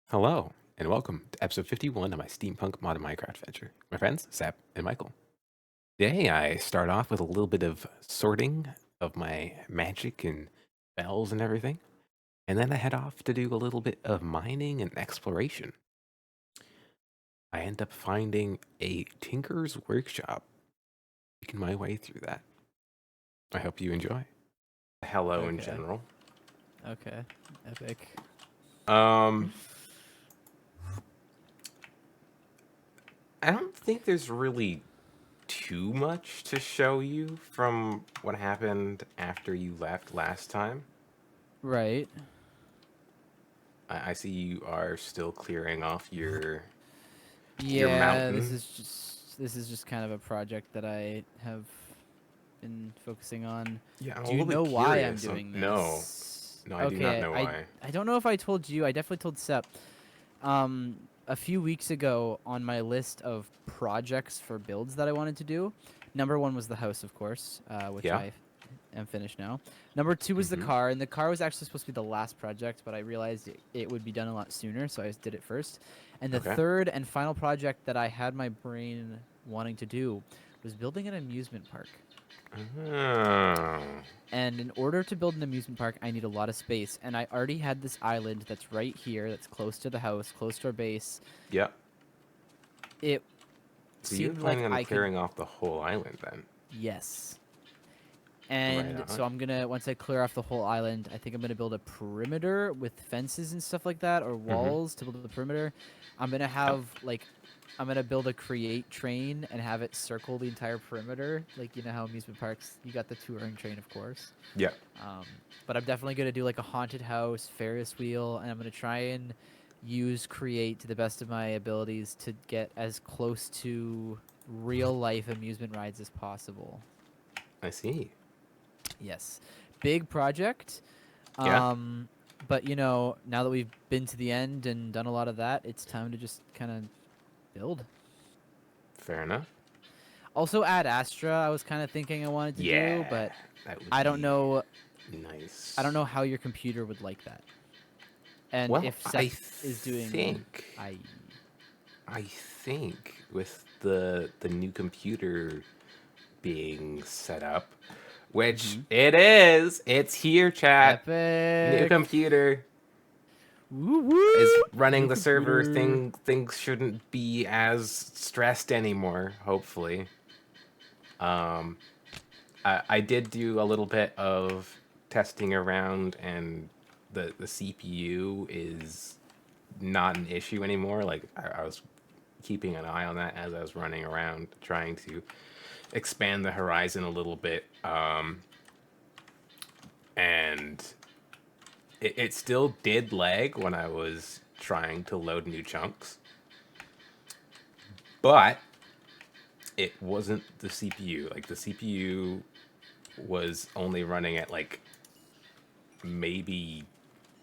Hello, and welcome to episode 51 of my Steampunk modded Minecraft adventure. My friends, Sap and Michael. Today I start off with a little bit of sorting of my magic and spells and everything, and then I head off to do a little bit of mining and exploration. I end up finding a tinker's workshop, making my way through that. I hope you enjoy. Hello in Okay. general. Okay. Epic. Um, I don't think there's really too much to show you from what happened after you left last time. Right. I see you are still clearing off your Yeah, mountain. this is just kind of a project that I have been focusing on. Yeah, I'm a Do you little know bit why I'm curious. doing No, this? no, I do not Okay, know I why. I don't know if I told you. I definitely told Sep. Um a few weeks ago on my list of projects for builds that I wanted to do, number 1 was the house, of course, which Yeah. I am finished now. Number 2 was the Mm-hmm. car, and the car was actually supposed to be the last project, but I realized it would be done a lot sooner, so I just did it first. And the Okay. third and final project that I had my brain wanting to do was building an amusement park. Oh. And in order to build an amusement park, I need a lot of space. And I already had this island that's right here, that's close to the house, close to our base. Yep. It So you're seemed like planning on I could, clearing off the whole island then? yes. Right And on. so I'm gonna, once I clear off the whole island, I think I'm gonna build a perimeter with fences and stuff like that, or Mm-hmm. walls to build the perimeter. I'm gonna Yep. have like, I'm gonna build a create train and have it circle the entire perimeter. Like, you know how amusement parks, you got the touring train, of course. Yep. Um, but I'm definitely gonna do like a haunted house, Ferris wheel, and I'm gonna try and use create to the best of my abilities to get as close to real life amusement rides as possible. I see. Yes, big project. Yeah. Um, but you know, now that we've been to the end and done a lot of that, it's time to just kind of build. Fair enough. Also, Ad Astra, I was kind of thinking I wanted to do, Yeah. but That would I don't be know. I don't nice. know how your computer would like that. And Well, if Sep is doing, I I think with the new computer being set up, which mm-hmm. it's here, chat. New Epic. computer Woo is woo. running New the server computer. thing. Things shouldn't be as stressed anymore. Hopefully, um, I did do a little bit of testing around, and the CPU is not an issue anymore. Like I was keeping an eye on that as I was running around trying to expand the horizon a little bit. And it still did lag when I was trying to load new chunks, but it wasn't the CPU. Like the CPU was only running at like maybe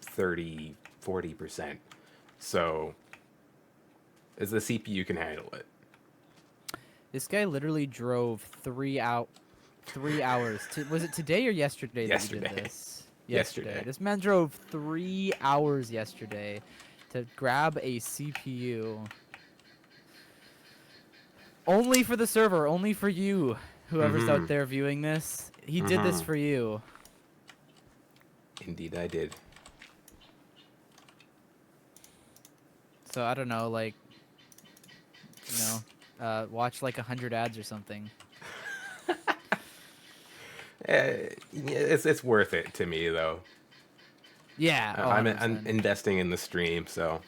30-40%. So as the CPU can handle it. This guy literally drove 3 hours. Was it today or yesterday that you did Yesterday. this? Yesterday. Yesterday. This man drove 3 hours yesterday to grab a CPU. Only for the server, only for you, whoever's Mm-hmm. out there viewing this. He did this Mm-hmm. for you. Indeed I did. So I don't know, like, you know, watch like 100 ads or something. It's worth it to me though. Yeah, oh, I'm 100%. investing in the stream, so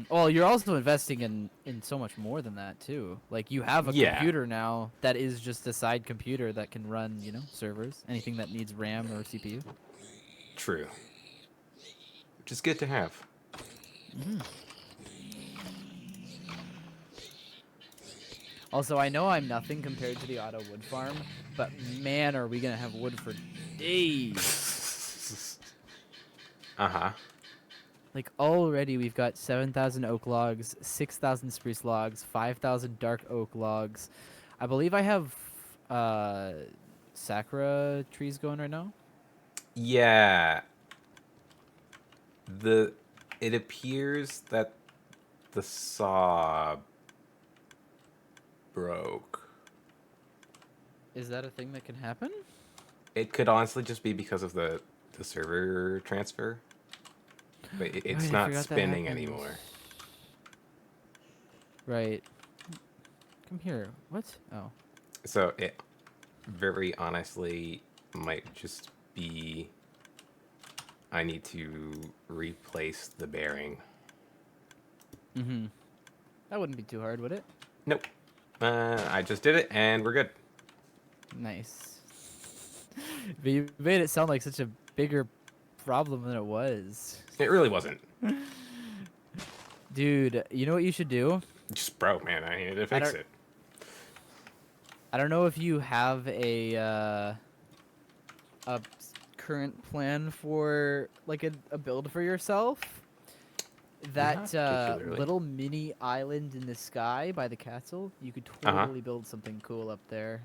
Well, you're also investing in so much more than that too. Like you have a yeah, computer now that is just a side computer that can run, you know, servers, anything that needs RAM or CPU. true. Which is good to have. Also, I know I'm nothing compared to the auto wood farm, but man, are we gonna have wood for days. Uh-huh. Like already we've got 7,000 oak logs, 6,000 spruce logs, 5,000 dark oak logs. I believe I have uh sakura trees going right now. Yeah. The It appears that the saw broke. Is that a thing that can happen? It could honestly just be because of the server transfer, but it's Right, I not forgot that spinning happened. anymore. Right. Come here. What? Oh. So it very honestly might just be I need to replace the bearing. Mm-hmm. That wouldn't be too hard, would it? Nope. I just did it and we're good. Nice. But you made it sound like such a bigger problem than it was. It really wasn't. Dude, you know what you should do? It just broke, man. I needed to I fix don't it. I don't know if you have a current plan for like a build for yourself. Not That particularly. little mini island in the sky by the castle, you could Uh-huh. totally build something cool up there.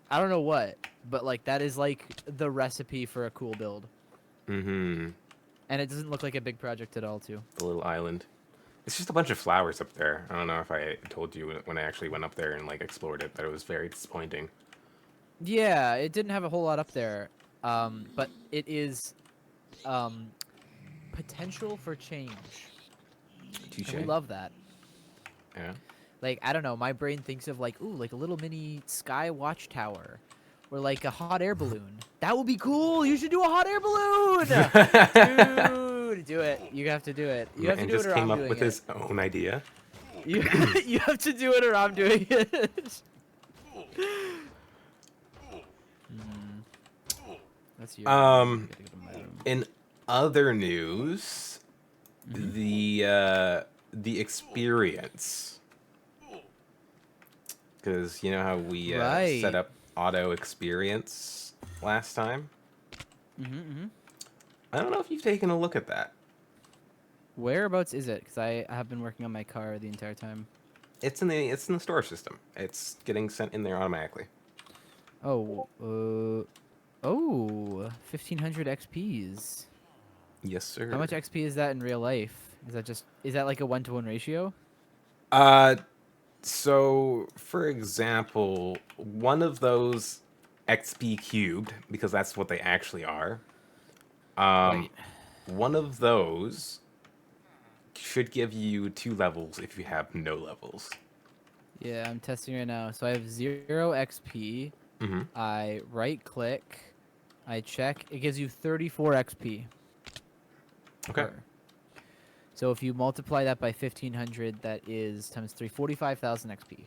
I don't know what, but like that is like the recipe for a cool build. Mm-hmm. And it doesn't look like a big project at all, too. The little island. It's just a bunch of flowers up there. I don't know if I told you when I actually went up there and like explored it, but it was very disappointing. Yeah, it didn't have a whole lot up there, but it is um, potential for change, and we Touche. love that. Yeah. Like, I don't know, my brain thinks of like, ooh, like a little mini sky watchtower, or like a hot air balloon. That would be cool. You should do a hot air balloon, dude. Do it. You have to do it. You have to Man do it, just or came I'm up doing with it. his own idea. You you have to do it, or I'm doing it. That's your room. Um, I gotta go to my room. in other news, Mhm. the experience, because you know how we set Right. up auto experience last time. Mhm. I don't know if you've taken a look at that. Whereabouts is it? Because I have been working on my car the entire time. It's in the storage system. It's getting sent in there automatically. Oh, 1500 XPs. Yes, How much sir. XP is that in real life? Is that like a 1-to-1 ratio? Uh, so for example, one of those XP cubed, because that's what they actually are. Um, Right. one of those should give you 2 levels if you have no levels. Yeah, I'm testing right now. So I have 0 XP. Mm-hmm. I right click. I check. It gives you 34 XP Okay. per. So if you multiply that by 1500, that is times 3, 45,000 XP,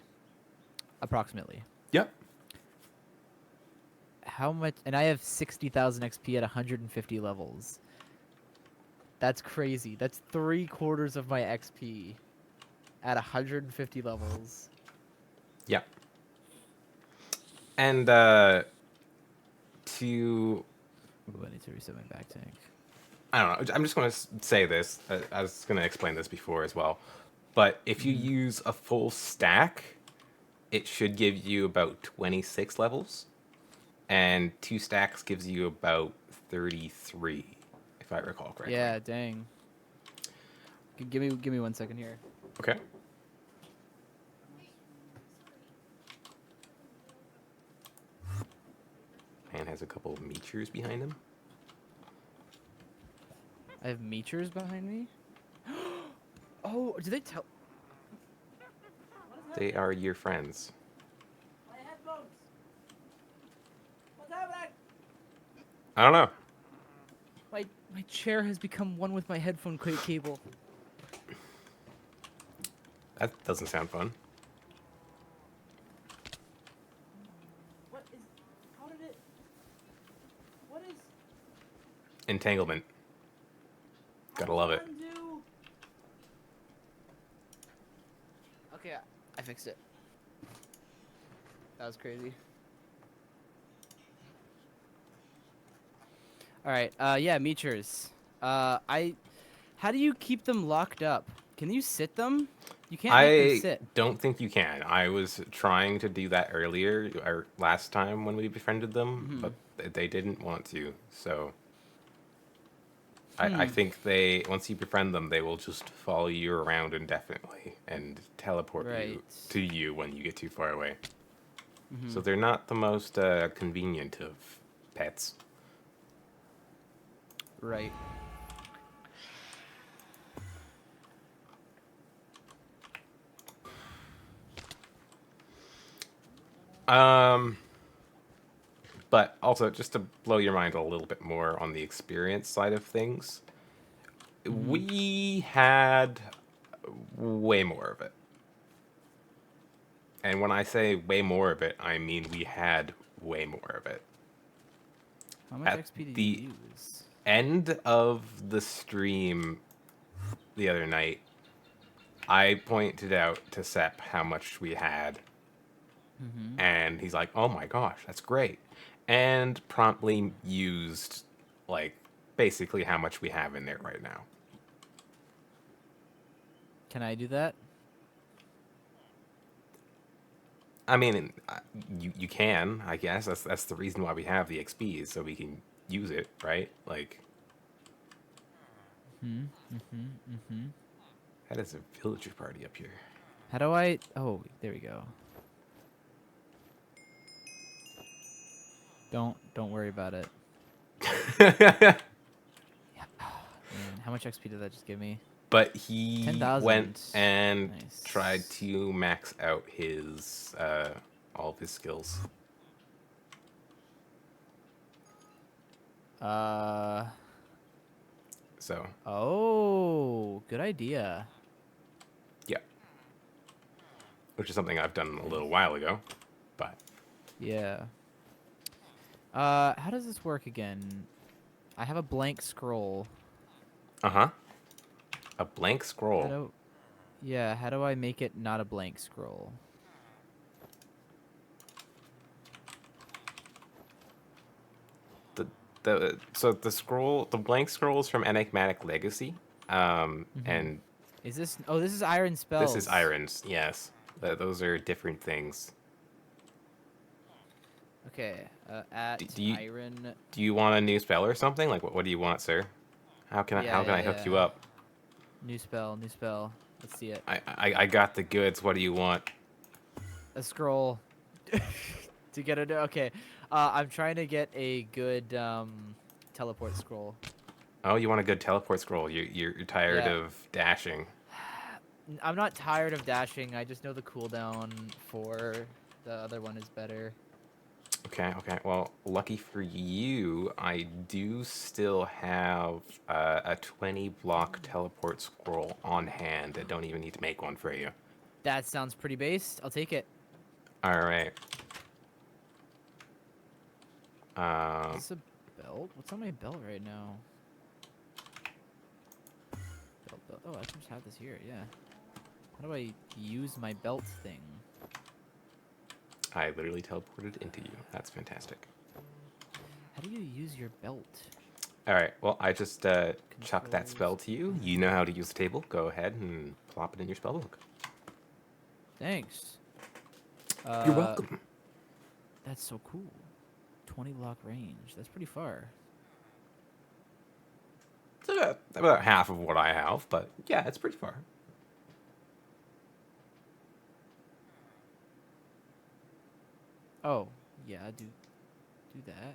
approximately. Yep. How much? And I have 60,000 XP at 150 levels. That's crazy. That's 3/4 of my XP at 150 levels. Yep. And to Ooh, I need to reset my back tank. I don't know. I'm just going to say this. I was going to explain this before as well. But if you Mhm. use a full stack, it should give you about 26 levels, and 2 stacks gives you about 33, if I recall correctly. Yeah, dang. Give me 1 second here. Okay. Man has a couple of meters behind him. I have meters behind me. Oh, did they tell? They are your friends. My headphones. What's happening? I don't know. My chair has become one with my headphone cable. That doesn't sound fun. What is? How did it? What is? Entanglement. Gotta love it. Undo? Okay, I fixed it. That was crazy. All right. Yeah, meters. How do you keep them locked up? Can you sit them? You can't make them I sit. don't think you can. I was trying to do that earlier, or last time when we befriended them, Hmm. but they didn't want to. So I think they once you befriend them, they will just follow you around indefinitely and teleport Right. you to you when you get too far away. So Mm-hmm. they're not the most convenient of pets. Right. Um, but also just to blow your mind a little bit more on the experience side of things, Mm-hmm. we had way more of it. And when I say way more of it, I mean we had way more of it. How much At XP did the you use? end of the stream the other night, I pointed out to Sep how much we had, Mm-hmm. and he's like, "Oh my gosh, that's great," and promptly used like basically how much we have in there right now. Can I do that? I mean, you can, I guess. That's the reason why we have the XP is so we can use it, right? Like Hmm. Mm-hmm. Mm-hmm. that is a villager party up here. How do I? Oh, there we go. Don't worry about it. Yeah. Man, how much XP did that just give me? But Ten he went thousand. and tried Nice. to max out his all of his skills. Uh. So Oh, good idea. yeah, which is something I've done a Nice. little while ago. But Yeah. How does this work again? I have a blank scroll. uh-huh, a blank How scroll. do? Yeah. How do I make it not a blank scroll? The the blank scroll is from Enigmatic Legacy. Mm-hmm. And Is this? Oh, this is iron this is spells. irons. Yes, those are different things. Okay. At Do you iron. do you want a new spell or something? Like what do you want, sir? Yeah. How can Yeah. I hook Yeah. you up? New spell. New spell. Let's see it. I got the goods. What do you want? A scroll. To get a okay. I'm trying to get a good teleport scroll. Oh, you want a good teleport scroll. You're tired Yeah. of dashing. I'm not tired of dashing. I just know the cooldown for the other one is better. Okay, okay. Well, lucky for you, I do still have a 20 block teleport scroll on hand. I don't even need to make one for you. That sounds pretty based. I'll take it. All right. Is this a belt? What's on my belt right now? Belt. Oh, I can just have this here. Yeah. How do I use my belt thing? I literally teleported into you. That's fantastic. How do you use your belt? All right. Well, I just chucked that Controls. spell to you. You know how to use the table. Go ahead and plop it in your spell book. Thanks. You're Uh, welcome. that's so cool. 20 block range. That's pretty far. It's about half of what I have, but yeah, it's pretty far. Oh, yeah, do that.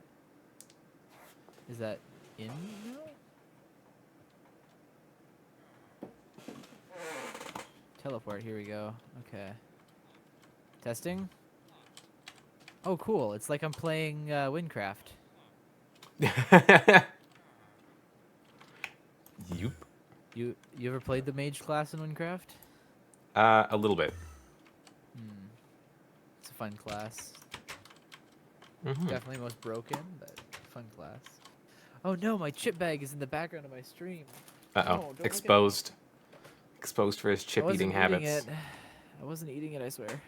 Is that in now? Teleport, here we go. Okay. Testing? Oh, cool. It's like I'm playing Windcraft. Yup. You ever played the mage class in Windcraft? A little bit. Hmm. It's a fun class. Mm-hmm. Definitely most broken, but fun class. Oh no, my chip bag is in the background of my stream. Uh-oh. No, don't look at it. Exposed. Exposed for his I chip eating wasn't eating habits. it. I wasn't eating it, I swear.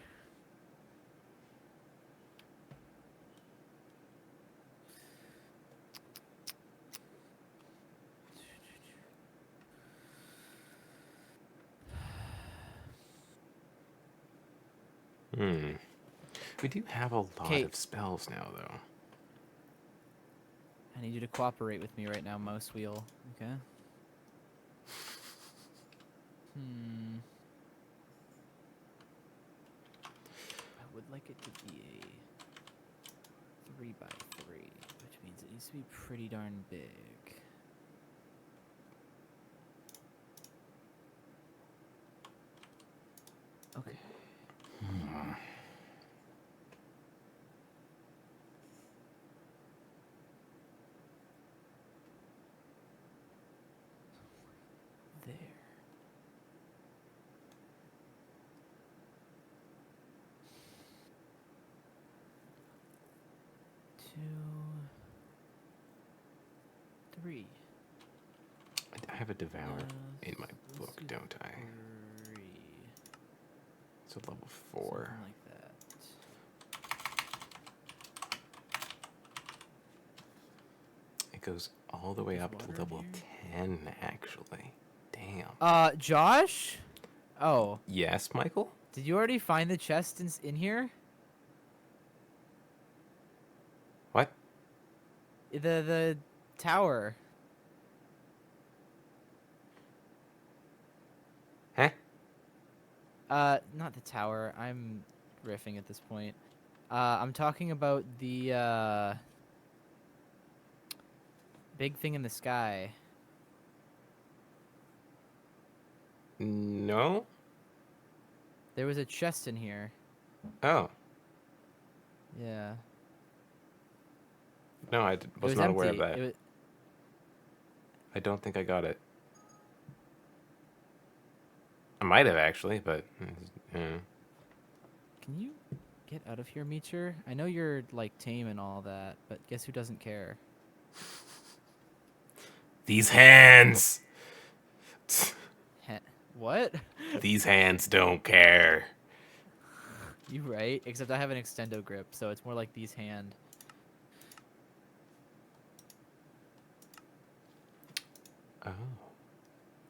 Hmm. We do have a lot Okay, of spells now, though. I need you to cooperate with me right now, mouse wheel. Okay. I would like it to be a 3x3, which means it needs to be pretty darn big. Okay. There. Two, three. I have a devour in my book, don't I? 3. It's a level 4. Something like that. It goes all the way There's up to water level here? 10, actually. Damn. Josh? Oh, Yes, Michael? did you already find the chest in here? What? The tower. Huh? Not the tower. I'm riffing at this point. I'm talking about the big thing in the sky. No? There was a chest in here. Oh. Yeah. No, I It was was not aware of empty. that. I don't think I got it. I might have, actually, but... Can you get out of here, Meecher? I know you're, like, tame and all that, but guess who doesn't care? These hands! What? These hands don't care. You right? Except I have an extendo grip, so it's more like these hand. Oh.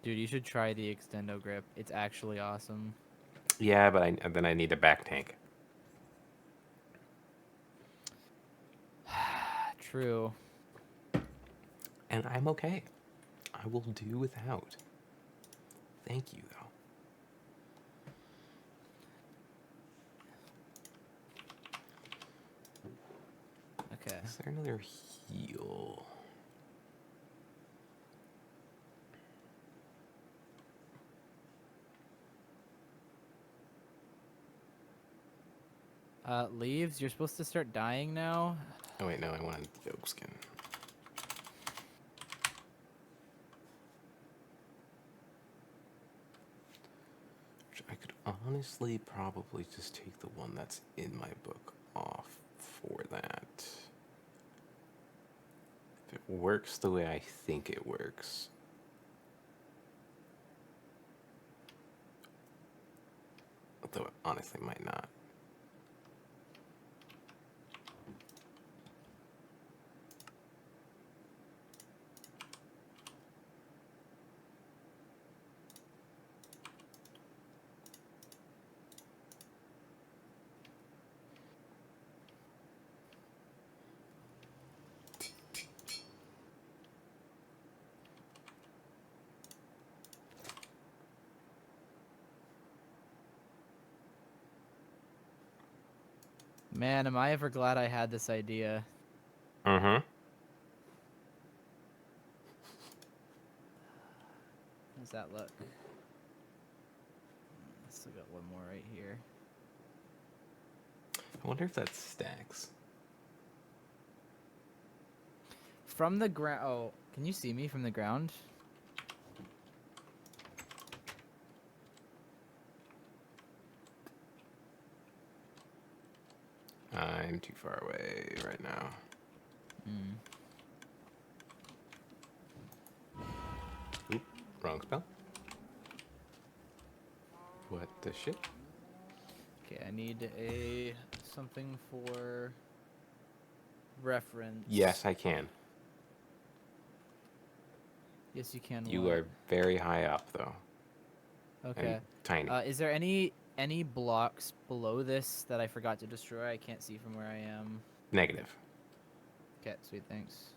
Dude, you should try the extendo grip. It's actually awesome. Yeah, but then I need a back tank. True. And I'm okay. I will do without. Thank you, though. Okay. Is there another heal? Leaves, you're supposed to start dying now. Oh, wait, no, I wanted the oak skin. I could honestly probably just take the one that's in my book off for that. If it works the way I think it works. Although it honestly might not. Man, am I ever glad I had this idea. Mm-hmm. How's that look? Still got one more right here. I wonder if that stacks. From the ground. Oh, can you see me from the ground? I'm too far away right now. Oop, wrong spell. What the shit? Okay, I need a something for reference. Yes, I can. Yes, you can. You what? are very high up, though. Okay. And tiny. Is there any blocks below this that I forgot to destroy? I can't see from where I am. Negative. Okay, sweet, thanks.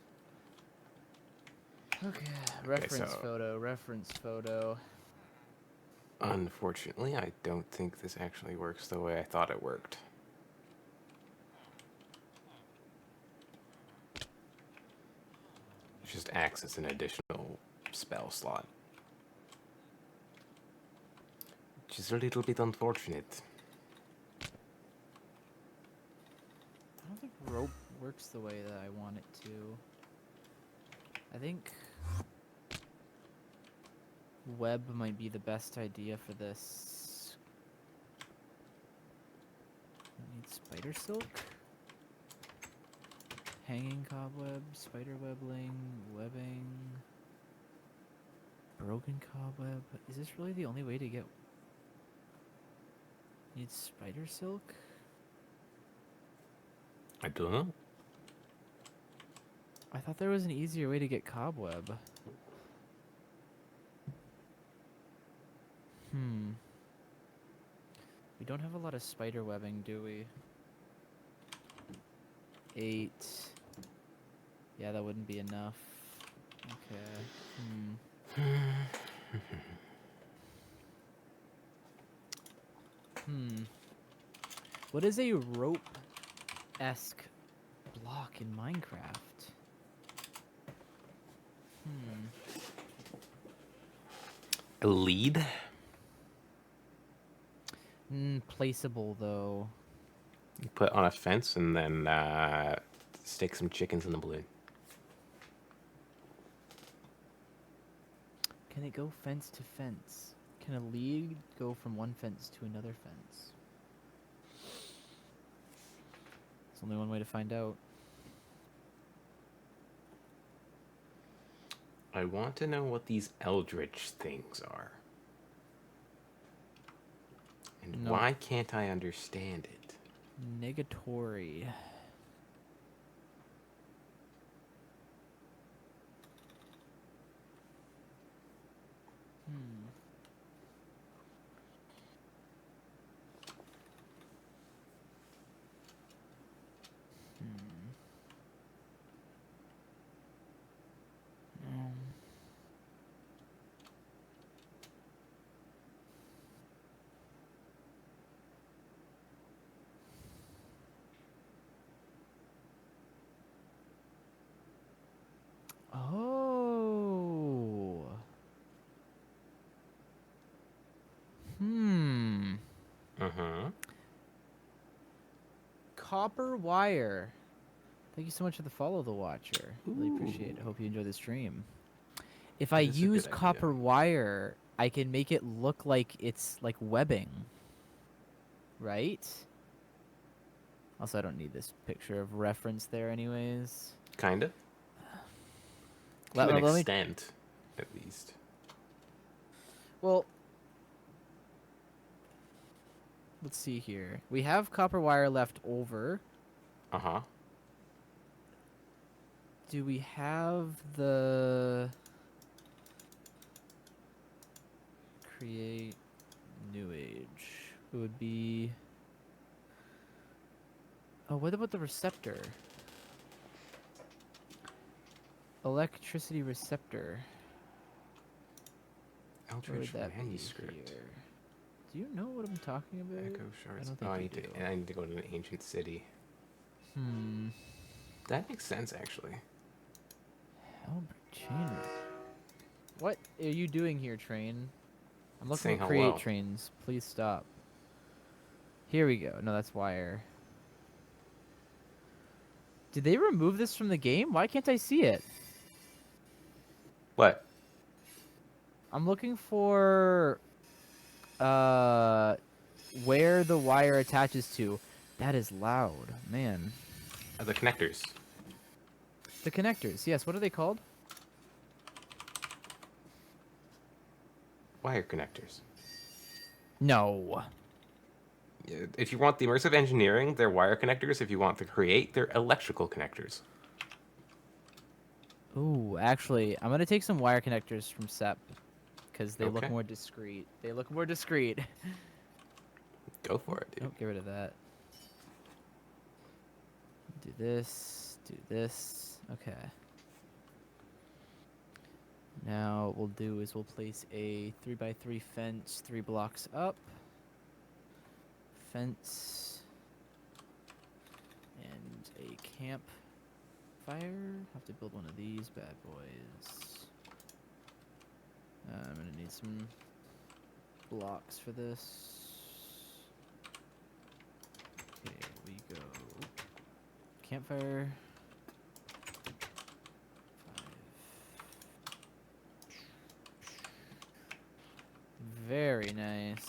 Okay, Okay, reference so photo, reference photo. unfortunately, I don't think this actually works the way I thought it worked. It just acts as an additional spell slot, which is a little bit unfortunate. I don't think rope works the way that I want it to. I think web might be the best idea for this. I need spider silk, hanging cobweb, spider webbing, broken cobweb. Is this really the only way to get? Need spider silk? I don't know. I thought there was an easier way to get cobweb. We don't have a lot of spider webbing, do we? 8. Yeah, that wouldn't be enough. Okay. What is a rope-esque block in Minecraft? A lead? Placeable, though. You put on a fence and then stick some chickens in the balloon. Can it go fence to fence? Can a lead go from one fence to another fence? There's only one way to find out. I want to know what these eldritch things are. And No. why can't I understand it? Negatory. Oh. Uh-huh. Copper wire. Thank you so much for the follow, the watcher. Really appreciate it. Ooh. Hope you enjoy the stream. If I That is a use good idea. copper wire, I can make it look like it's like webbing. Right? Also, I don't need this picture of reference there anyways. Kind of. To Let an me... extent, at least. Well, let's see here. We have copper wire left over. Uh-huh. Do we have the... Create new age? It would be... Oh, what about the receptor? Electricity receptor. Where would Eldritch that be manuscript. here? Do you know what I'm talking about? Echo shards. I don't think I you need do. I need to go to an ancient city. That makes sense, actually. Albert Chain. What are you doing here, train? I'm looking Saying at create hello. trains. Please stop. Here we go. No, that's wire. Did they remove this from the game? Why can't I see it? What? I'm looking for where the wire attaches to. That is loud, man. The connectors. The connectors. Yes, what are they called? Wire connectors. No. If you want the immersive engineering, they're wire connectors. If you want the create, they're electrical connectors. Ooh, actually, I'm gonna take some wire connectors from Sep because they look Okay. more discreet. They look more discreet. Go for it, dude. Oh, get rid of that. Do this. Do this. Okay. Now what we'll do is we'll place a 3x3 fence 3 blocks up. Fence and a campfire. Have to build one of these bad boys. I'm gonna need some blocks for this. Okay, we go campfire. 5. Very nice.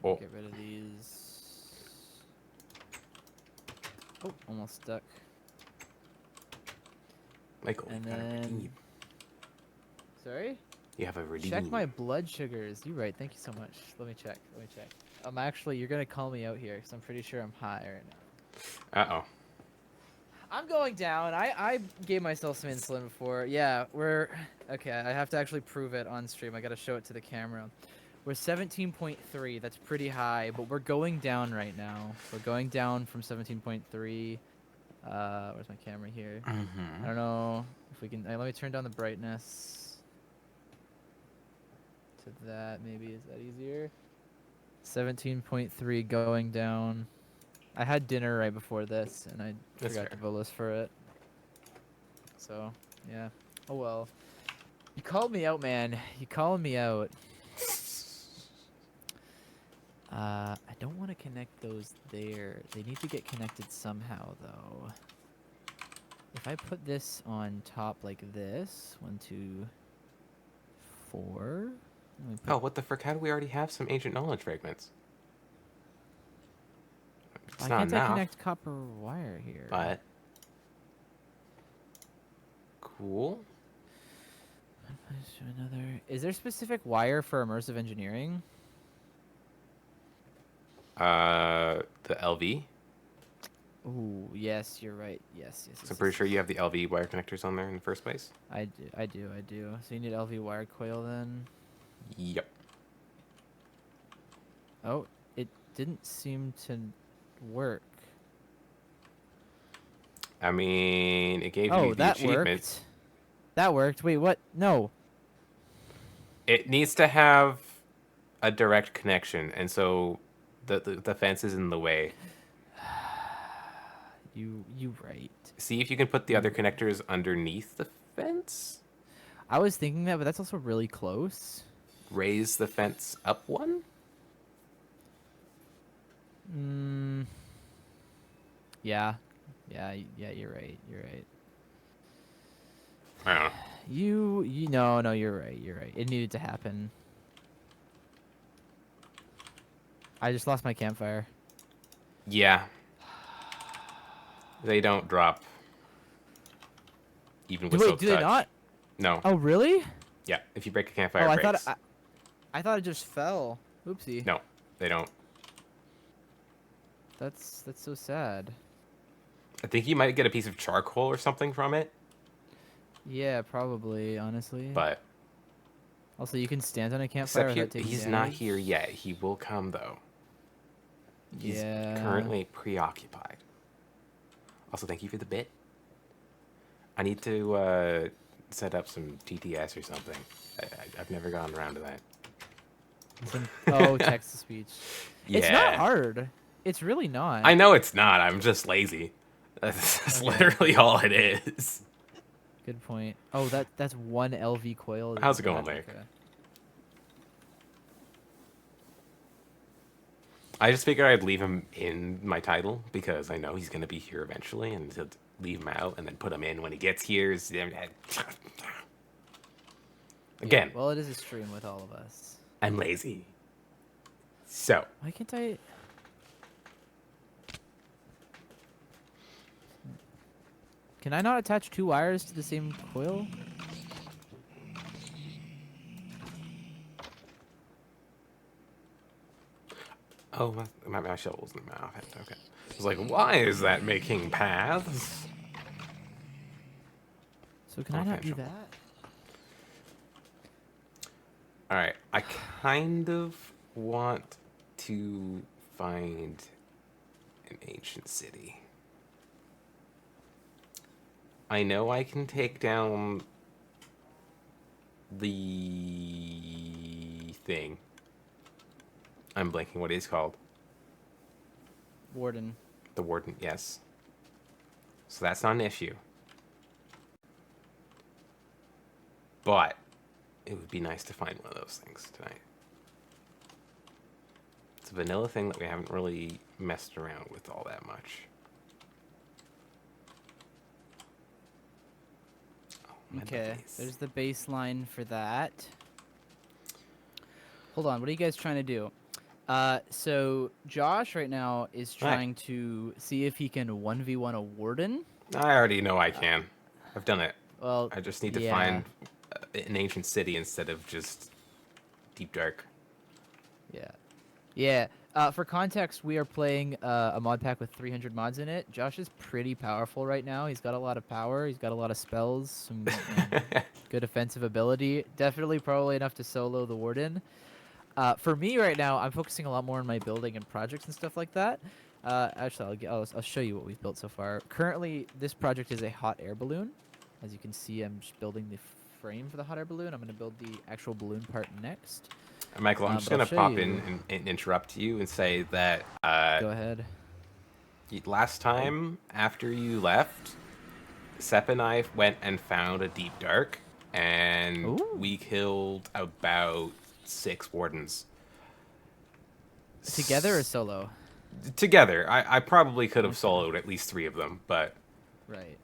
Oh, Get rid of these. Oh, almost stuck. Michael, And you gotta then- redeem. Sorry? You have a redeem. Check my blood sugars. You're right. Thank you so much. Let me check. Actually, you're gonna call me out here because I'm pretty sure I'm high right now. Uh-oh. I'm going down. I gave myself some insulin before. Yeah, we're okay. I have to actually prove it on stream. I gotta show it to the camera. We're 17.3. That's pretty high, but we're going down right now. We're going down from 17.3. Where's my camera here? Mm-hmm. I don't know if we can. Let me turn down the brightness to that. Maybe is that easier? 17.3 going down. I had dinner right before this, and I That's forgot fair. to bolus for it. So, yeah. Oh well. You called me out, man. You called me out. I don't want to connect those there. They need to get connected somehow, though. If I put this on top like this, 1, 2, 4. Let me put Oh, what the frick? How do we already have some ancient knowledge fragments? It's Why not can't I enough, connect copper wire here? but cool. Let's do another. Is there specific wire for immersive engineering? The LV. Ooh, yes, you're right. Yes. So I'm pretty sure you have the LV wire connectors on there in the first place. I do. So you need LV wire coil then? Yep. Oh, it didn't seem to work. I mean, it gave Oh, you the that achievement. worked. That worked. Wait, what? No. It needs to have a direct connection, and so the fence is in the way. You right. See if you can put the other connectors underneath the fence. I was thinking that, but that's also really close. Raise the fence up one. Yeah. Yeah, you're right. I don't know. No, you're right. It needed to happen. I just lost my campfire. Yeah. They don't drop. Even with Wait, silk do they touch. not? No. Oh, really? Yeah. If you break a campfire, Oh, it breaks. I thought it just fell. Oopsie. No, they don't. That's so sad. I think you might get a piece of charcoal or something from it, Yeah, probably, honestly. but Also, you can stand on a campfire except without taking he's damage. not here yet. He will come though. He's Yeah. currently preoccupied. Also, thank you for the bit. I need to set up some TTS or something. I've never gotten around to that. Oh, text to speech. Yeah. It's not hard. It's really not. I know it's not. I'm just lazy. That's Okay. literally all it is. Good point. Oh, that's one LV coil. How's it going, Nick? Okay. I just figured I'd leave him in my title because I know he's going to be here eventually, and to leave him out and then put him in when he gets here. Again, Well, it is a stream with all of us. I'm lazy. So, Why can't I? Can I not attach 2 wires to the same coil? oh, my shovel's in the mouth. Okay. I was like, why is that making paths? So can I not do Potential. that? All right. I kind of want to find an ancient city. I know I can take down the thing. I'm blanking what it's called. Warden. The warden, yes. So that's not an issue. But it would be nice to find one of those things tonight. It's a vanilla thing that we haven't really messed around with all that much. Oh, Okay, there's the baseline for that. Hold on, what are you guys trying to do? So Josh right now is trying to see if he can 1v1 a warden. I already know I can. I've done it. Well, I just need to yeah, find an ancient city instead of just deep dark. yeah, yeah. For context, we are playing a mod pack with 300 mods in it. Josh is pretty powerful right now. He's got a lot of power. He's got a lot of spells, some good offensive ability. Definitely, probably enough to solo the warden. For me right now, I'm focusing a lot more on my building and projects and stuff like that. Actually, I'll show you what we've built so far. Currently, this project is a hot air balloon. As you can see, I'm just building the frame for the hot air balloon. I'm going to build the actual balloon part next. Michael, I'm just going to pop in and interrupt you and say that Go ahead. last time after you left, Sepp and I went and found a deep dark, and Ooh. we killed about 6 wardens. Together or solo? Together. I probably could have Okay. soloed at least 3 of them, but... Right.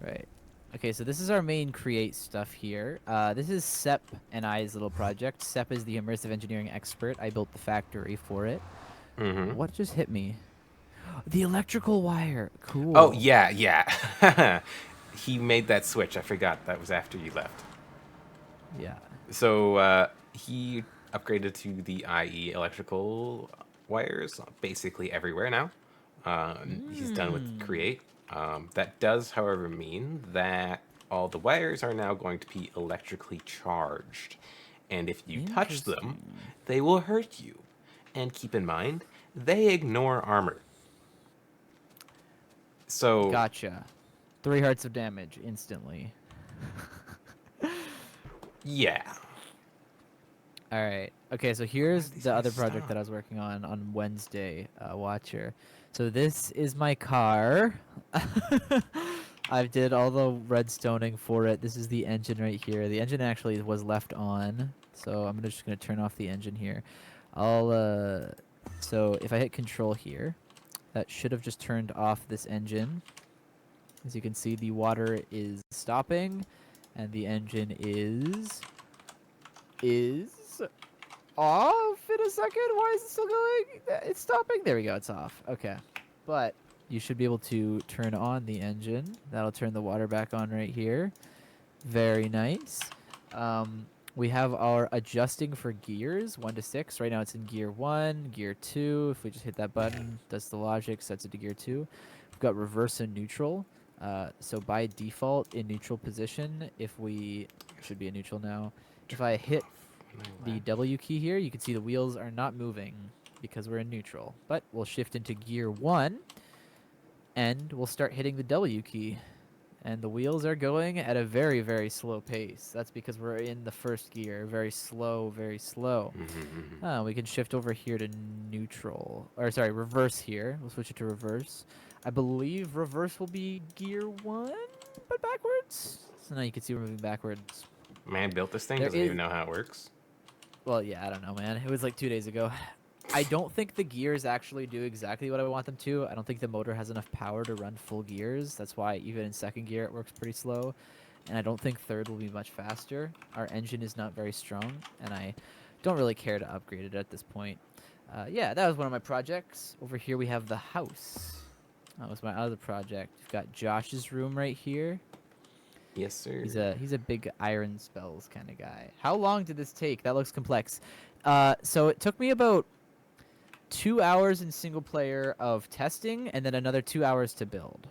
Right. Okay, so this is our main create stuff here. This is Sepp and I's little project. Sepp is the immersive engineering expert. I built the factory for it. Mm-hmm. What just hit me? The electrical wire. Cool. Oh, yeah, yeah. He made that switch. I forgot that was after you left. Yeah. So he upgraded to the IE electrical wires basically everywhere now. He's done with Create. That does, however, mean that all the wires are now going to be electrically charged. And if you touch them, they will hurt you. And keep in mind, they ignore armor. So... Gotcha. 3 hearts of damage instantly. Yeah. All right. Okay, so here's the other project that I was working on Wednesday, Watcher. So this is my car. I did all the redstoning for it. This is the engine right here. The engine actually was left on, so I'm just gonna turn off the engine here. So if I hit control here, that should have just turned off this engine. As you can see, the water is stopping, and the engine is off in a second. Why is it still going? It's stopping. There we go. It's off. Okay. But you should be able to turn on the engine. That'll turn the water back on right here. Very nice. We have our adjusting for gears, 1 to 6. Right now it's in gear 1, gear 2. If we just hit that button, does the logic, sets it to gear 2. We've got reverse and neutral. So by default, in neutral position, if we should be in neutral now. If I hit the W key here, you can see the wheels are not moving because we're in neutral. But we'll shift into gear 1, and we'll start hitting the W key. And the wheels are going at a very, very slow pace. That's because we're in the first gear. Very slow, very slow. We can shift over here to neutral. Or, sorry, reverse here. We'll switch it to reverse. I believe reverse will be gear 1, but backwards. So now you can see we're moving backwards. Man built this thing, doesn't even know how it works. Well, yeah, I don't know, man. It was like 2 days ago. I don't think the gears actually do exactly what I want them to. I don't think the motor has enough power to run full gears. That's why even in second gear it works pretty slow. And I don't think third will be much faster. Our engine is not very strong, and I don't really care to upgrade it at this point. Yeah, that was one of my projects. Over here we have the house. That was my other project. We've got Josh's room right here. Yes, sir. He's a big iron spells kind of guy. How long did this take? That looks complex. So it took me about 2 hours in single player of testing, and then another 2 hours to build.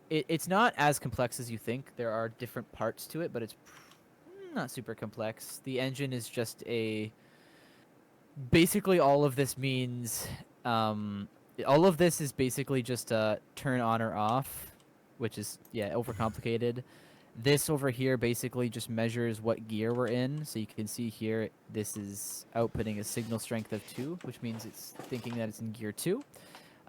It's not as complex as you think. There are different parts to it, but it's not super complex. The engine is just basically all of this means all of this is basically just a turn on or off. which is, yeah, overcomplicated. This over here basically just measures what gear we're in. So you can see here, this is outputting a signal strength of 2, which means it's thinking that it's in gear 2.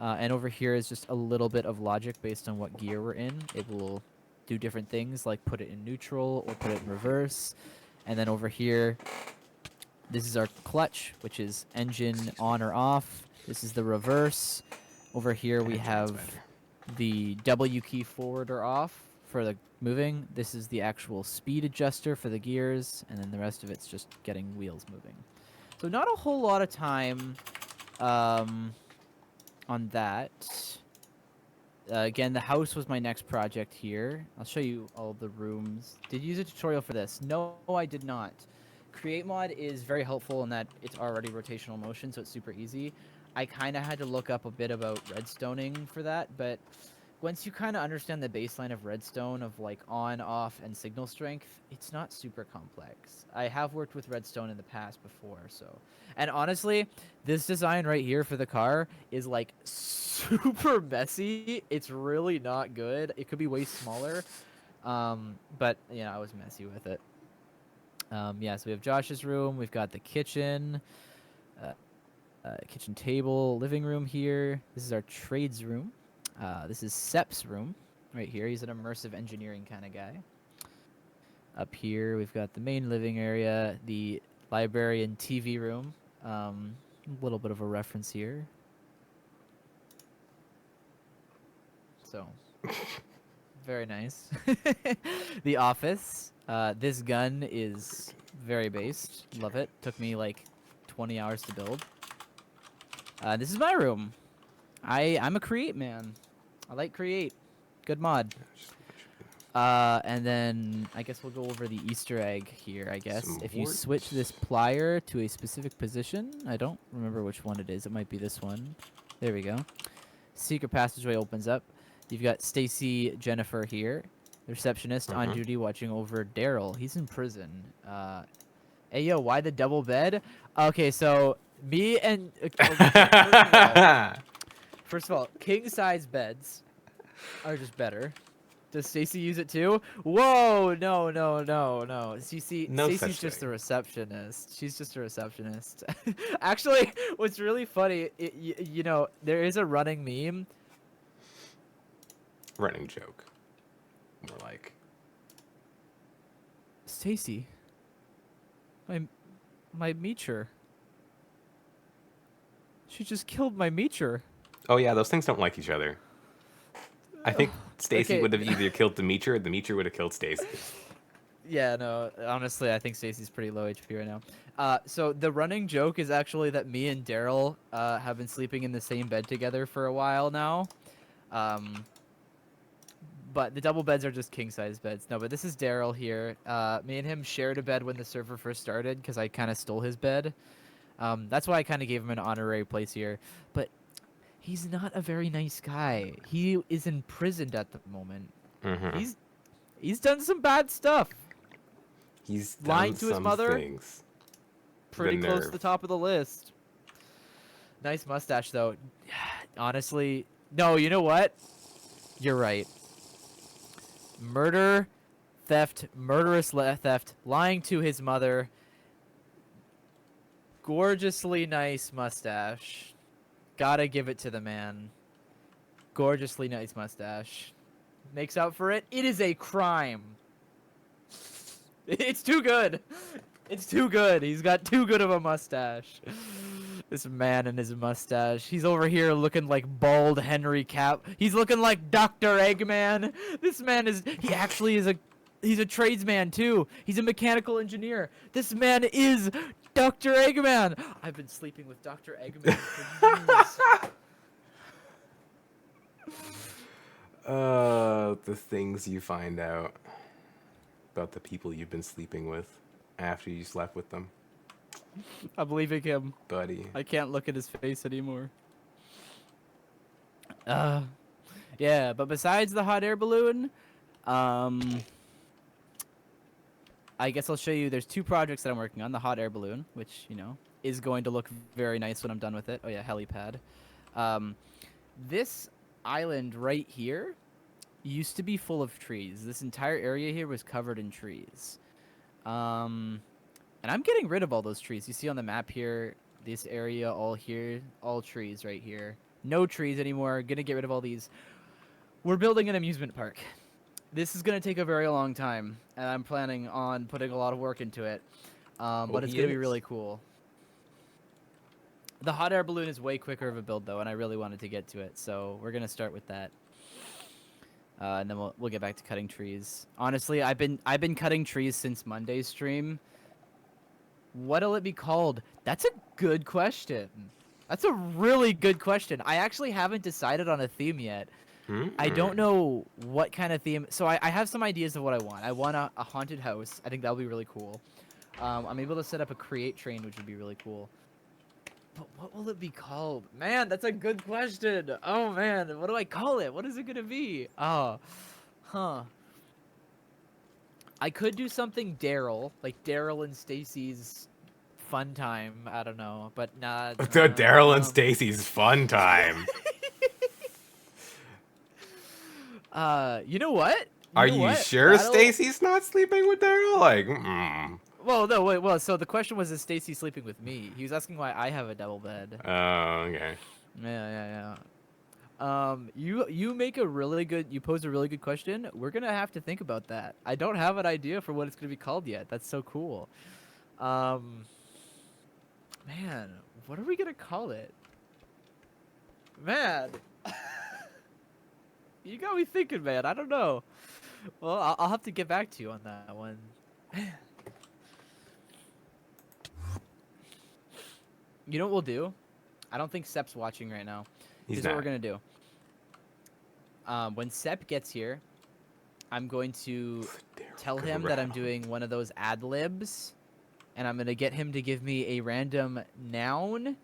And over here is just a little bit of logic based on what gear we're in. It will do different things like put it in neutral or put it in reverse. And then over here, this is our clutch, which is engine on or off. This is the reverse. Over here we have the W key forward or off for the moving. This is the actual speed adjuster for the gears, and then the rest of it's just getting wheels moving. So not a whole lot of time on that. Again, the house was my next project here. I'll show you all the rooms. Did you use a tutorial for this? No, I did not. Create mod is very helpful in that it's already rotational motion, so it's super easy. I kind of had to look up a bit about redstoning for that, but once you kind of understand the baseline of redstone of like on, off, and signal strength, it's not super complex. I have worked with redstone in the past before, so. And honestly, this design right here for the car is like super messy. It's really not good. It could be way smaller, but you know, I was messy with it. Yeah, so we have Josh's room. We've got the kitchen, kitchen table, living room here. This is our trades room. This is Sep's room right here. He's an immersive engineering kind of guy. Up here, we've got the main living area, the library and TV room. A little bit of a reference here. So, very nice. The office. This gun is very based. Love it. Took me like 20 hours to build. This is my room. I'm a create man. I like create. Good mod. And then I guess we'll go over the Easter egg here, I guess. If you switch this plier to a specific position, I don't remember which one it is. It might be this one. There we go. Secret passageway opens up. You've got Stacy Jennifer here, the receptionist on duty watching over Daryl. He's in prison. Hey, yo, why the double bed? Okay, so me and... First of all, king-size beds are just better. Does Stacy use it too? Whoa, no. Stacy's just the receptionist. She's just a receptionist. Actually, what's really funny, you know, there is a running meme. Running joke. More like. Stacy. My Meacher. She just killed my Meacher. Oh yeah, those things don't like each other. I think Stacy would have either killed the Meacher or the Meacher would have killed Stacy. Yeah, no, honestly, I think Stacy's pretty low HP right now. So the running joke is actually that me and Daryl have been sleeping in the same bed together for a while now. But the double beds are just king-size beds. No, but this is Daryl here. Me and him shared a bed when the server first started because I kind of stole his bed. That's why I kind of gave him an honorary place here. But he's not a very nice guy. He is imprisoned at the moment. He's done some bad stuff. He's lying to his mother. Things. Pretty close to the top of the list. Nice mustache, though. Honestly, no, you know what? You're right. Murder, theft, murderous theft, lying to his mother. Gorgeously nice mustache. Gotta give it to the man. Gorgeously nice mustache. Makes out for it. It is a crime. It's too good. It's too good. He's got too good of a mustache. This man and his mustache. He's over here looking like bald Henry Cap. He's looking like Dr. Eggman. This man is... He actually is a... He's a tradesman, too. He's a mechanical engineer. This man is Dr. Eggman. I've been sleeping with Dr. Eggman for years. The things you find out about the people you've been sleeping with after you slept with them. I'm leaving him. Buddy. I can't look at his face anymore. Yeah, but besides the hot air balloon, I guess I'll show you. There's 2 projects that I'm working on. The hot air balloon, which, you know, is going to look very nice when I'm done with it. Oh, yeah, helipad. This island right here used to be full of trees. This entire area here was covered in trees. And I'm getting rid of all those trees. You see on the map here, this area all here, all trees right here. No trees anymore. Gonna get rid of all these. We're building an amusement park. This is gonna take a very long time, and I'm planning on putting a lot of work into it. Oh, But it's he gonna be is. really cool. The hot air balloon is way quicker of a build though, and I really wanted to get to it, so we're gonna start with that. And then we'll get back to cutting trees. Honestly, I've been cutting trees since Monday's stream. What'll it be called? That's a good question. That's a really good question. I actually haven't decided on a theme yet. I don't Hmm. know what kind of theme. So I have some ideas of what I want. I want a haunted house. I think that'll be really cool. I'm able to set up a create train, which would be really cool. But what will it be called? Man, that's a good question. Oh man, what do I call it? What is it gonna be? Oh, huh. I could do something Daryl, like Daryl and Stacy's fun time. I don't know, but nah. The Daryl and Stacy's fun time. You know what? You Are know you what? sure That'll. Stacy's not sleeping with Daryl? Like, mm. Well, no, wait. Well, so the question was, is Stacy sleeping with me? He was asking why I have a double bed. Oh, okay. Yeah. You make a really good. You pose a really good question. We're gonna have to think about that. I don't have an idea for what it's gonna be called yet. That's so cool. Um, man, what are we gonna call it? Man, you got me thinking, man. I don't know. Well, I'll have to get back to you on that one. You know what we'll do? I don't think Sep's watching right now. He's Here's what we're not. gonna do. When Sep gets here, I'm going to tell Daryl, go him that I'm round. doing one of those ad libs, and I'm gonna get him to give me a random noun,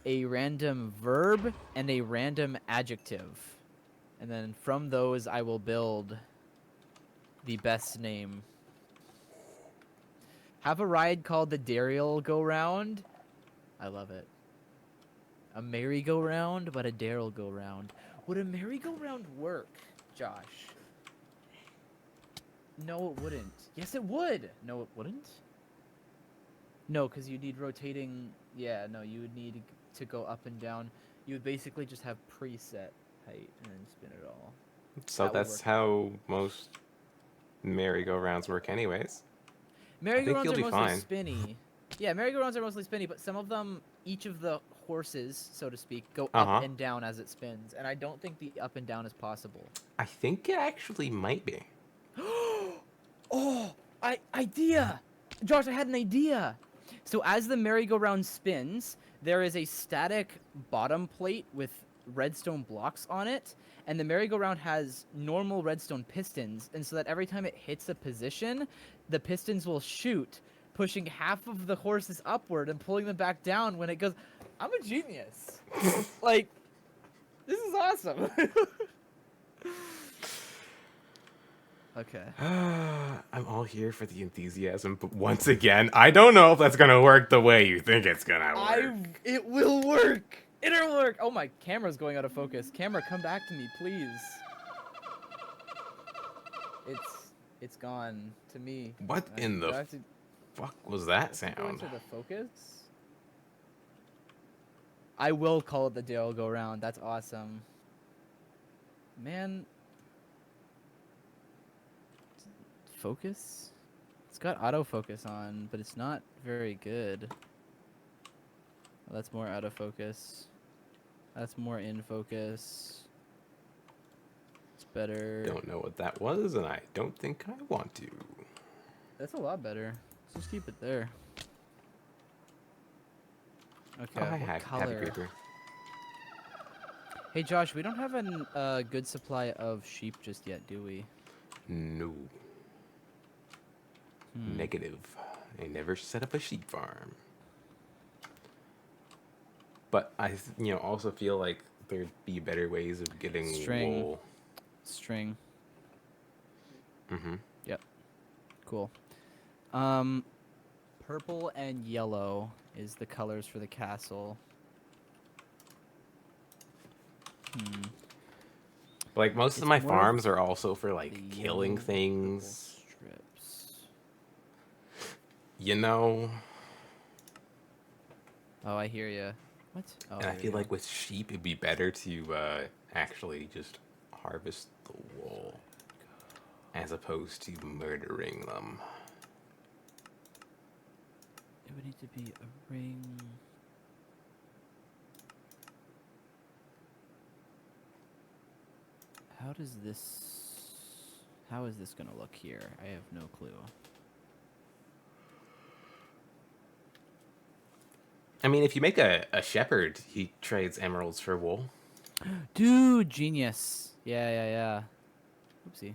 a random verb, and a random adjective. And then from those, I will build the best name. Have a ride called the Daryl Go Round. I love it. A merry-go-round, but a Daryl Go Round. Would a merry-go-round work, Josh? No, it wouldn't. Yes, it would. No, it wouldn't. No, because you need rotating. Yeah, no, you would need to go up and down. You would basically just have preset height and then spin it all. So That would that's work. how most merry-go-rounds work, anyways. I think Merry-go-rounds you'll are be mostly fine. spinny. Yeah, merry-go-rounds are mostly spinny, but some of them, each of the horses, so to speak, go Uh up huh. and down as it spins, and I don't think the up and down is possible. I think it actually might be. Oh, idea! Josh, I had an idea. So as the merry-go-round spins, there is a static bottom plate with redstone blocks on it, and the merry-go-round has normal redstone pistons, and so that every time it hits a position, the pistons will shoot, pushing half of the horses upward and pulling them back down when it goes. I'm a genius. Like, this is awesome. Okay. I'm all here for the enthusiasm, but once again, I don't know if that's gonna work the way you think it's gonna work. It will work. It'll work. Oh, my camera's going out of focus. Camera, come back to me, please. It's gone to me. What in Do the I have to fuck was that go sound? into the focus? I will call it the Daryl Go Round. That's awesome. Man. Focus? It's got autofocus on, but it's not very good. Well, that's more out of focus. That's more in focus. It's better. Don't know what that was, and I don't think I want to. That's a lot better. Let's just keep it there. Okay, Oh, hi, what Happy color? Creeper. Hey Josh, we don't have a good supply of sheep just yet, do we? No. Negative. I never set up a sheep farm. But I, also feel like there'd be better ways of getting String. wool. String. Mm-hmm. Yep. Cool. Purple and yellow is the colors for the castle. Like most It's of my more of farms are also for the like yellow killing with the purple things. strips. You know, Oh, I hear you. What? Oh, and I here we feel go. like with sheep it'd be better to actually just harvest the wool as opposed to murdering them. It would need to be a ring. How does this... How is this gonna look here? I have no clue. I mean, if you make a shepherd, he trades emeralds for wool. Dude, genius. Yeah. Oopsie.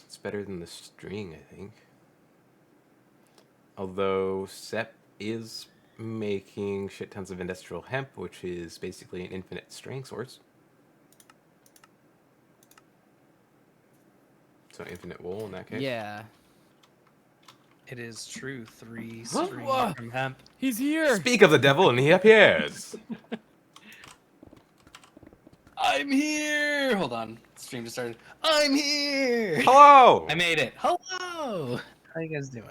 It's better than the string, I think. Although Sep is making shit tons of industrial hemp, which is basically an infinite string source. So infinite wool in that case. Yeah. It is true. 3 Huh? string Whoa! from hemp. He's here! Speak of the devil, and he appears. I'm here. Hold on. Stream just started. I'm here. Hello. I made it. Hello. How you guys doing?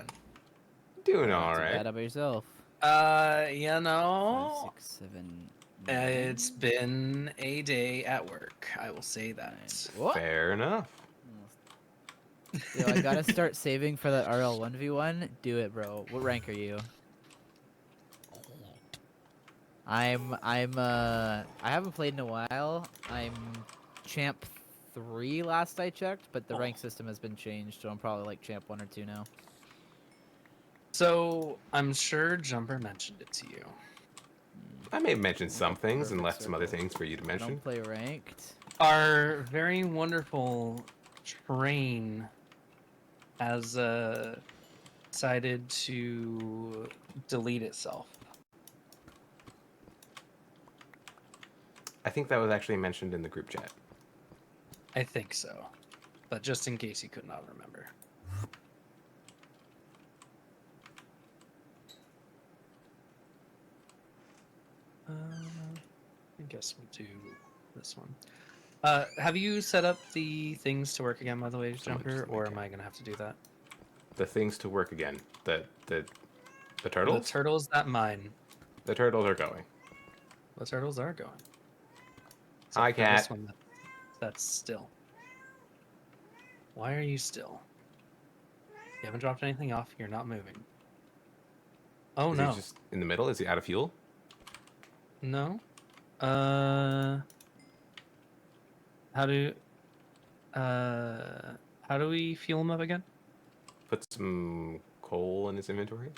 Doing Not all too right. bad. How about yourself? You 5, know, 6, 7, it's been a day at work. I will say that. What? Fair enough. Yo, I gotta start saving for that RL 1v1. Do it, bro. What rank are you? I haven't played in a while. I'm champ 3 last I checked, but the rank system has been changed, so I'm probably like champ 1 or 2 now. So I'm sure Jumper mentioned it to you. I may have mentioned some things and Perfect left some other circle. things for you to I mention. don't play ranked. Our very wonderful train has decided to delete itself. I think that was actually mentioned in the group chat. I think so, but just in case you could not remember. I guess we'll do this one. Have you set up the things to work again, by the way, Someone Jumper, just or make am it. I gonna have to do that? The things to work again. The The turtles? turtles that mine. The turtles are going. The turtles are going. Hi, Except for this cat. one that's still. Why are you still? You haven't dropped anything off. You're not moving. Oh Is no. he just in the middle? Is he out of fuel? No. How do we fuel him up again? Put some coal in his inventory?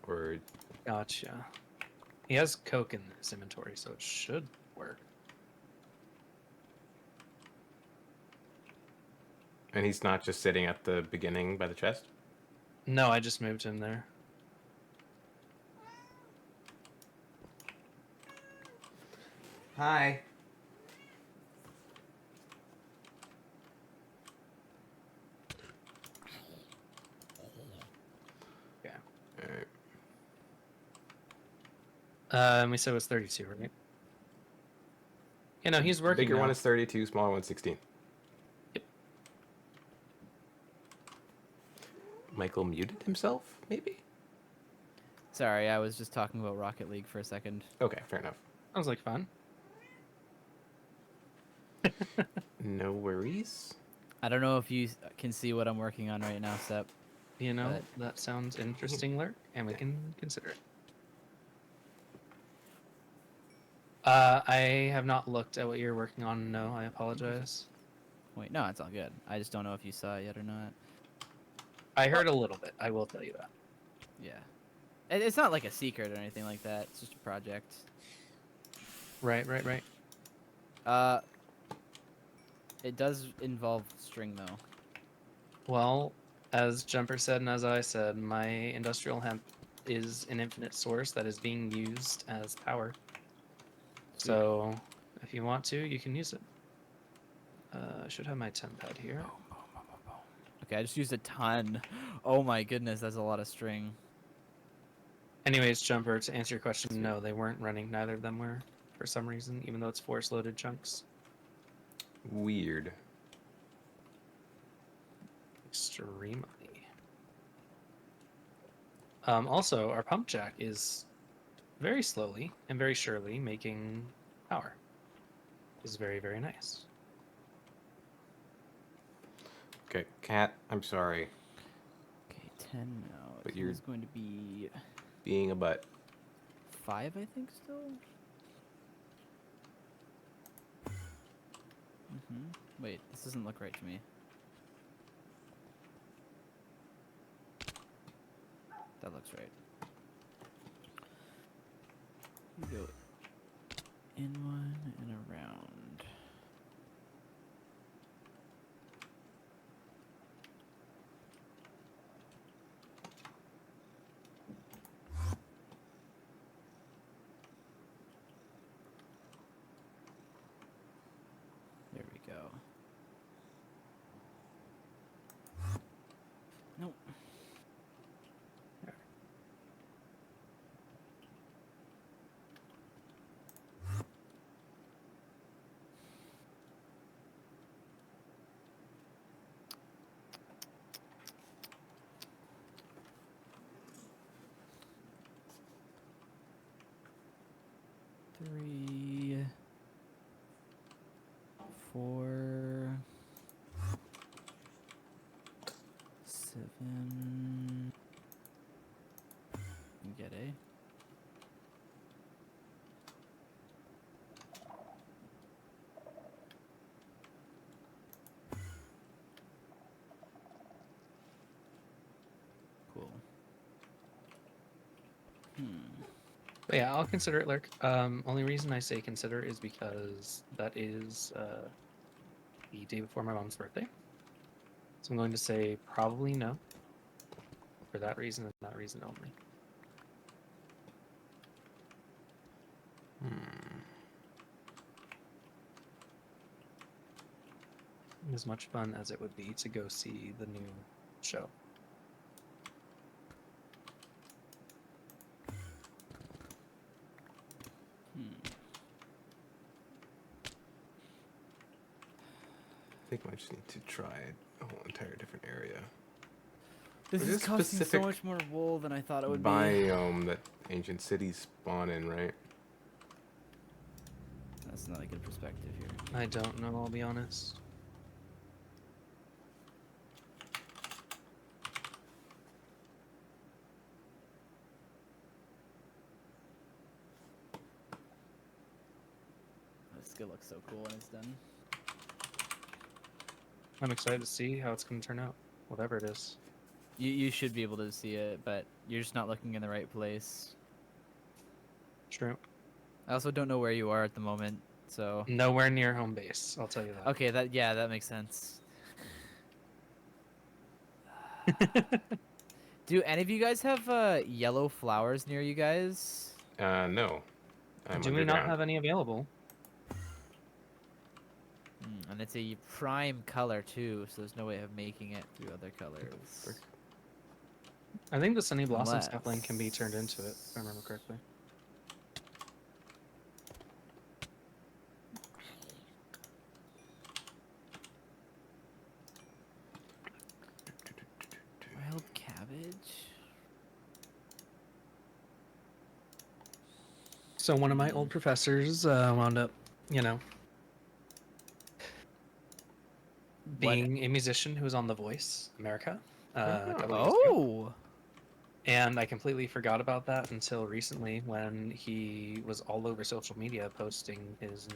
Or Gotcha. He has coke in his inventory, so it should work. and he's not just sitting at the beginning by the chest? No, I just moved him there. Hi. Yeah. Alright. And we said it was 32, right? You know, he's working Bigger now. one is 32, smaller one 16. Yep. Michael muted himself, maybe? Sorry, I was just talking about Rocket League for a second. Okay, fair enough. Sounds like fun. No worries. I don't know if you can see what I'm working on right now, Sep. You know, But- that sounds interesting, Lurk, and we can consider it. I have not looked at what you're working on. No, I apologize. Wait, no, it's all good. I just don't know if you saw it yet or not. I heard a little bit. I will tell you that. Yeah. It's not like a secret or anything like that. It's just a project. Right. It does involve string, though. Well, as Jumper said and as I said, my industrial hemp is an infinite source that is being used as power. Sweet. So, if you want to, you can use it. I should have my temp pad here. Okay, I just used a ton. Oh my goodness, that's a lot of string. Anyways, Jumper, to answer your question, no, they weren't running. Neither of them were. for some reason, even though it's force loaded chunks. Weird. Extremely. Also, our pump jack is very slowly and very surely making power. This is very, very nice. Okay, cat, I'm sorry. Okay, 10 now. But This you're- is going to be Being a butt. 5, I think, still. Wait, this doesn't look right to me. That looks right. You go in one and around. There we go. Nope. Three, 4, 7. You get a. Cool. But yeah, I'll consider it, Lurk. Only reason I say consider is because that is the day before my mom's birthday. So I'm going to say probably no. For that reason and that reason only. As much fun as it would be to go see the new show. I think I just need to try a whole entire different area. This Is is this costing so specific much more wool than I thought it would be. Biome that ancient cities spawn in, right? That's not a good perspective here. I don't know, I'll be honest. This skill looks so cool when it's done. I'm excited to see how it's going to turn out, whatever it is. You should be able to see it, but you're just not looking in the right place. True. I also don't know where you are at the moment, so. Nowhere near home base, I'll tell you that. Okay, that makes sense. Do any of you guys have yellow flowers near you guys? No. I'm Do we not underground. have any available? And it's a prime color too, so there's no way of making it through other colors. I think the Sunny Blossom sapling can be turned into it, if I remember correctly. Wild cabbage? So one of my old professors wound up, you know, being a musician who was on The Voice America. A couple years ago. Oh! And I completely forgot about that until recently when he was all over social media posting his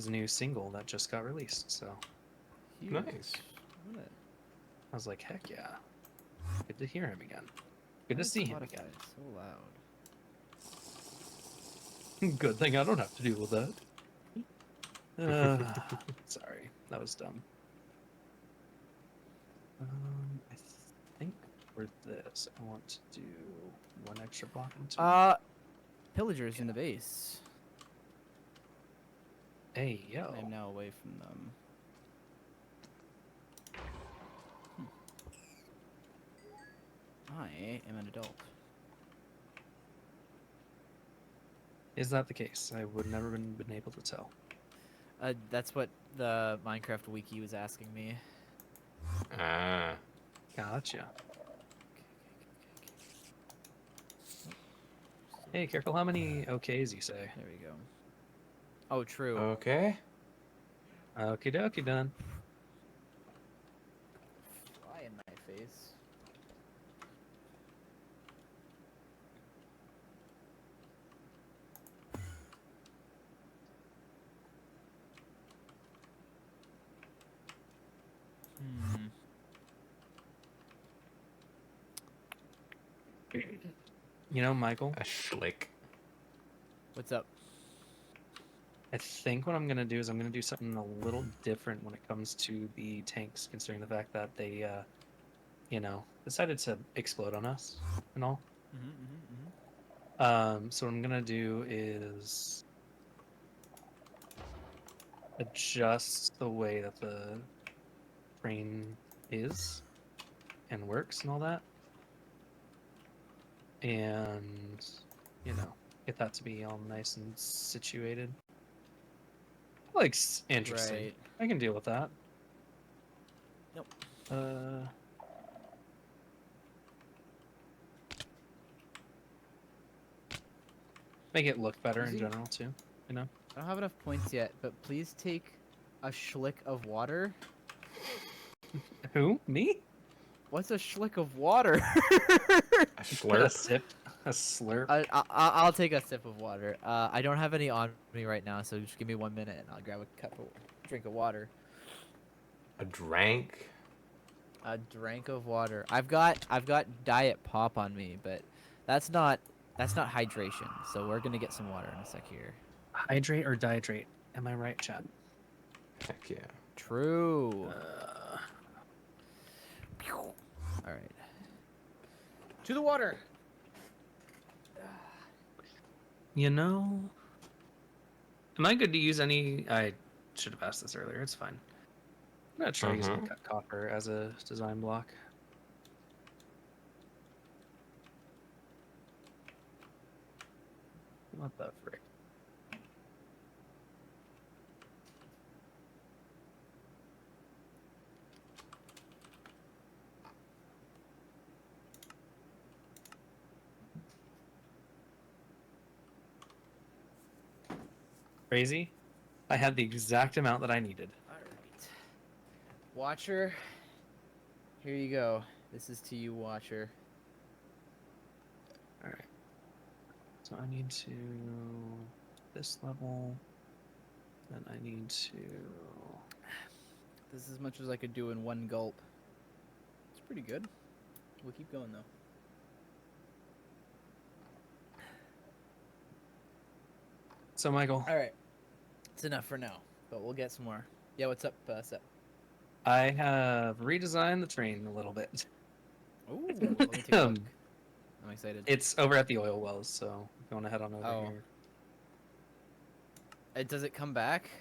new single that just got released. So Huge. Nice. What a- I was like, heck yeah. Good to hear him again. Good why to is see him Spotify again. So loud. Good thing I don't have to deal with that. Sorry, that was dumb. I think for this, I want to do one extra block into Pillagers in the base. Hey, yo. I'm now away from them. I am an adult. Is that the case? I would never been able to tell. That's what the Minecraft wiki was asking me. Ah. Gotcha. Hey, careful how many OKs you say. There we go. Oh, true. Okay. Okie dokie, done. Fly in my face. Hmm. You know, Michael, A schlick. What's up? I think what I'm gonna do is I'm gonna do something a little different when it comes to the tanks, considering the fact that they, decided to explode on us and all. So what I'm gonna do is adjust the way that the frame is and works and all that, and get that to be all nice and situated. Like interesting. Right. I can deal with that. Nope. Make it look better in Easy. general too. I don't have enough points yet, but please take a schlick of water. Who? Me? What's a schlick of water? A A slurp. sip. A slurp. I'll take a sip of water. I don't have any on me right now, so just give me 1 minute and I'll grab a drink of water. A drank. A drink of water. I've got diet pop on me, but that's not hydration. So we're gonna get some water in a sec here. Hydrate or dihydrate? Am I right, Chad? Heck yeah. True. All right. To the water. Am I good to use any? I should have asked this earlier. It's fine. I'm gonna try using cut copper as a design block. What the frick? Crazy. I had the exact amount that I needed. All right. Watcher. Here you go. This is to you, Watcher. All right. So I need to this level. Then I need to. This is as much as I could do in one gulp. It's pretty good. We'll keep going though. So Michael, All right. It's enough for now, but we'll get some more. Yeah, what's up, Sep? I have redesigned the train a little bit. Ooh, let me take a look. I'm excited. It's over at the oil wells, so if you want to head on over here. Does it come back?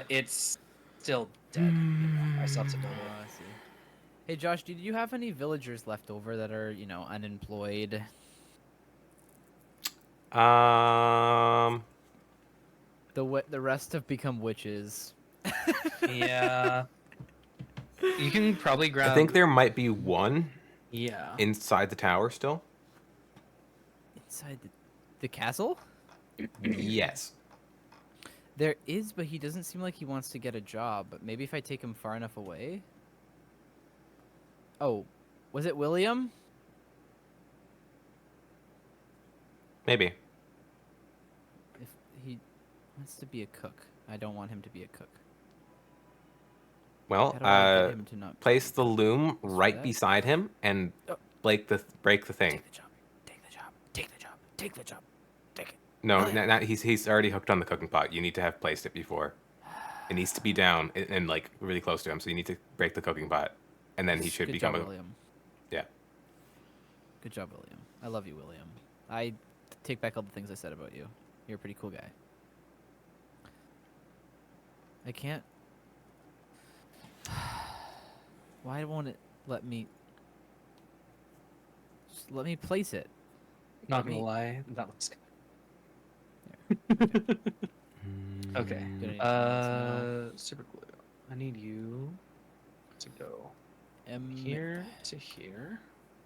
It's still dead. I still have to build Oh, it. I see. Hey, Josh, did you have any villagers left over that are, unemployed? The rest have become witches. Yeah. You can probably grab. I think there might be one Yeah. inside the tower still. Inside the castle? Yes. There is, but he doesn't seem like he wants to get a job. But maybe if I take him far enough away. Oh, was it William? Maybe. If he wants to be a cook, I don't want him to be a cook. Well, How do I get him to not place the loom Let's try right that. beside him and Oh. break the thing. Take the job. Take the job. Take the job. Take the job. Take it. No, William. not, he's already hooked on the cooking pot. You need to have placed it before. It needs to be down and like really close to him. So you need to break the cooking pot, and then he should Good become job, a William. yeah. Good job, William. I love you, William. I take back all the things I said about you. You're a pretty cool guy. I can't. Why won't it let me? Just let me place it. Not Let gonna me- lie, that looks Okay. Gonna need some of this metal. Super glue. I need you to go here to here.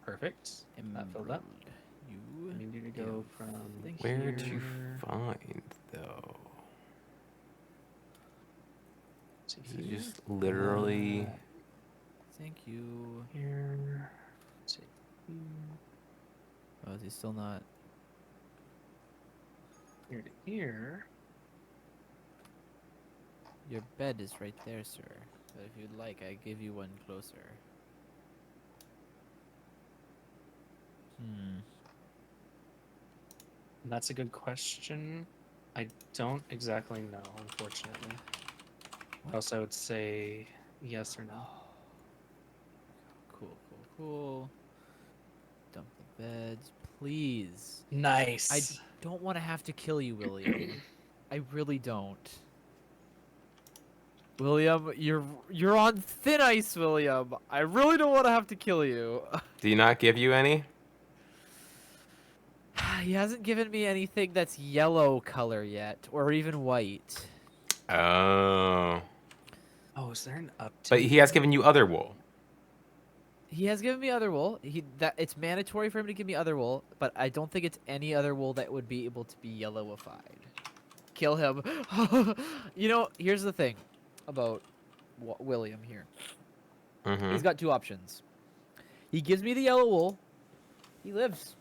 Perfect. That filled up. You I need you to go from Where to here find though? to This is here. just literally. Thank you. Here to here. Oh, is he still not? Here to here. Your bed is right there, sir. But if you'd like, I give you one closer. Hmm. That's a good question. I don't exactly know, unfortunately. Or else I would say yes or no. Cool, cool, cool. Dump the beds, please. I Nice. don't want to have to kill you, William. I really don't. William, you're on thin ice, William. I really don't want to have to kill you. Do you not give you any? He hasn't given me anything that's yellow color yet, or even white. Oh. Oh, is there an update? But he has given you other wool. He has given me other wool. It's mandatory for him to give me other wool, but I don't think it's any other wool that would be able to be yellowified. Kill him. You know, here's the thing about William here. Mm-hmm. He's got two options. He gives me the yellow wool. He lives.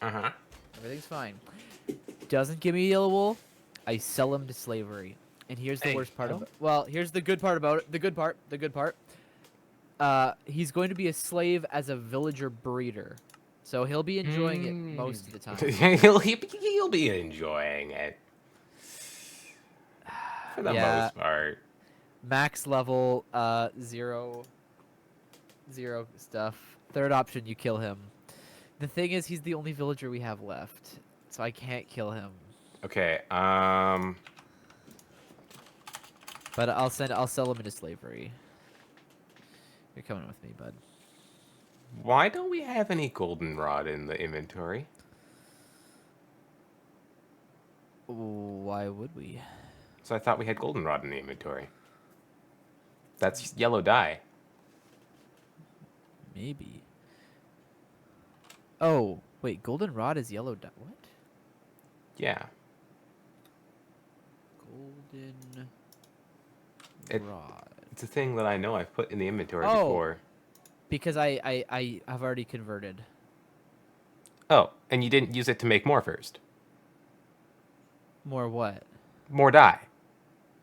Uh-huh. Everything's fine. Doesn't give me yellow wool. I sell him to slavery. And here's the Hey, worst part how of it. Well, here's the good part about it. The good part. He's going to be a slave as a villager breeder. So he'll be enjoying it most of the time. he'll be enjoying it. For the Yeah. most part. Max level, zero stuff. Third option, you kill him. The thing is, he's the only villager we have left, so I can't kill him. Okay, But I'll sell him into slavery. You're coming with me, bud. why don't we have any goldenrod in the inventory? Why would we? So I thought we had goldenrod in the inventory. That's yellow dye. Maybe. Oh, wait, goldenrod is yellow dye. What? Yeah. Golden It- rod. It's a thing that I know I've put in the inventory Oh. before. Because I have already converted. Oh, and you didn't use it to make more first. More what? More dye.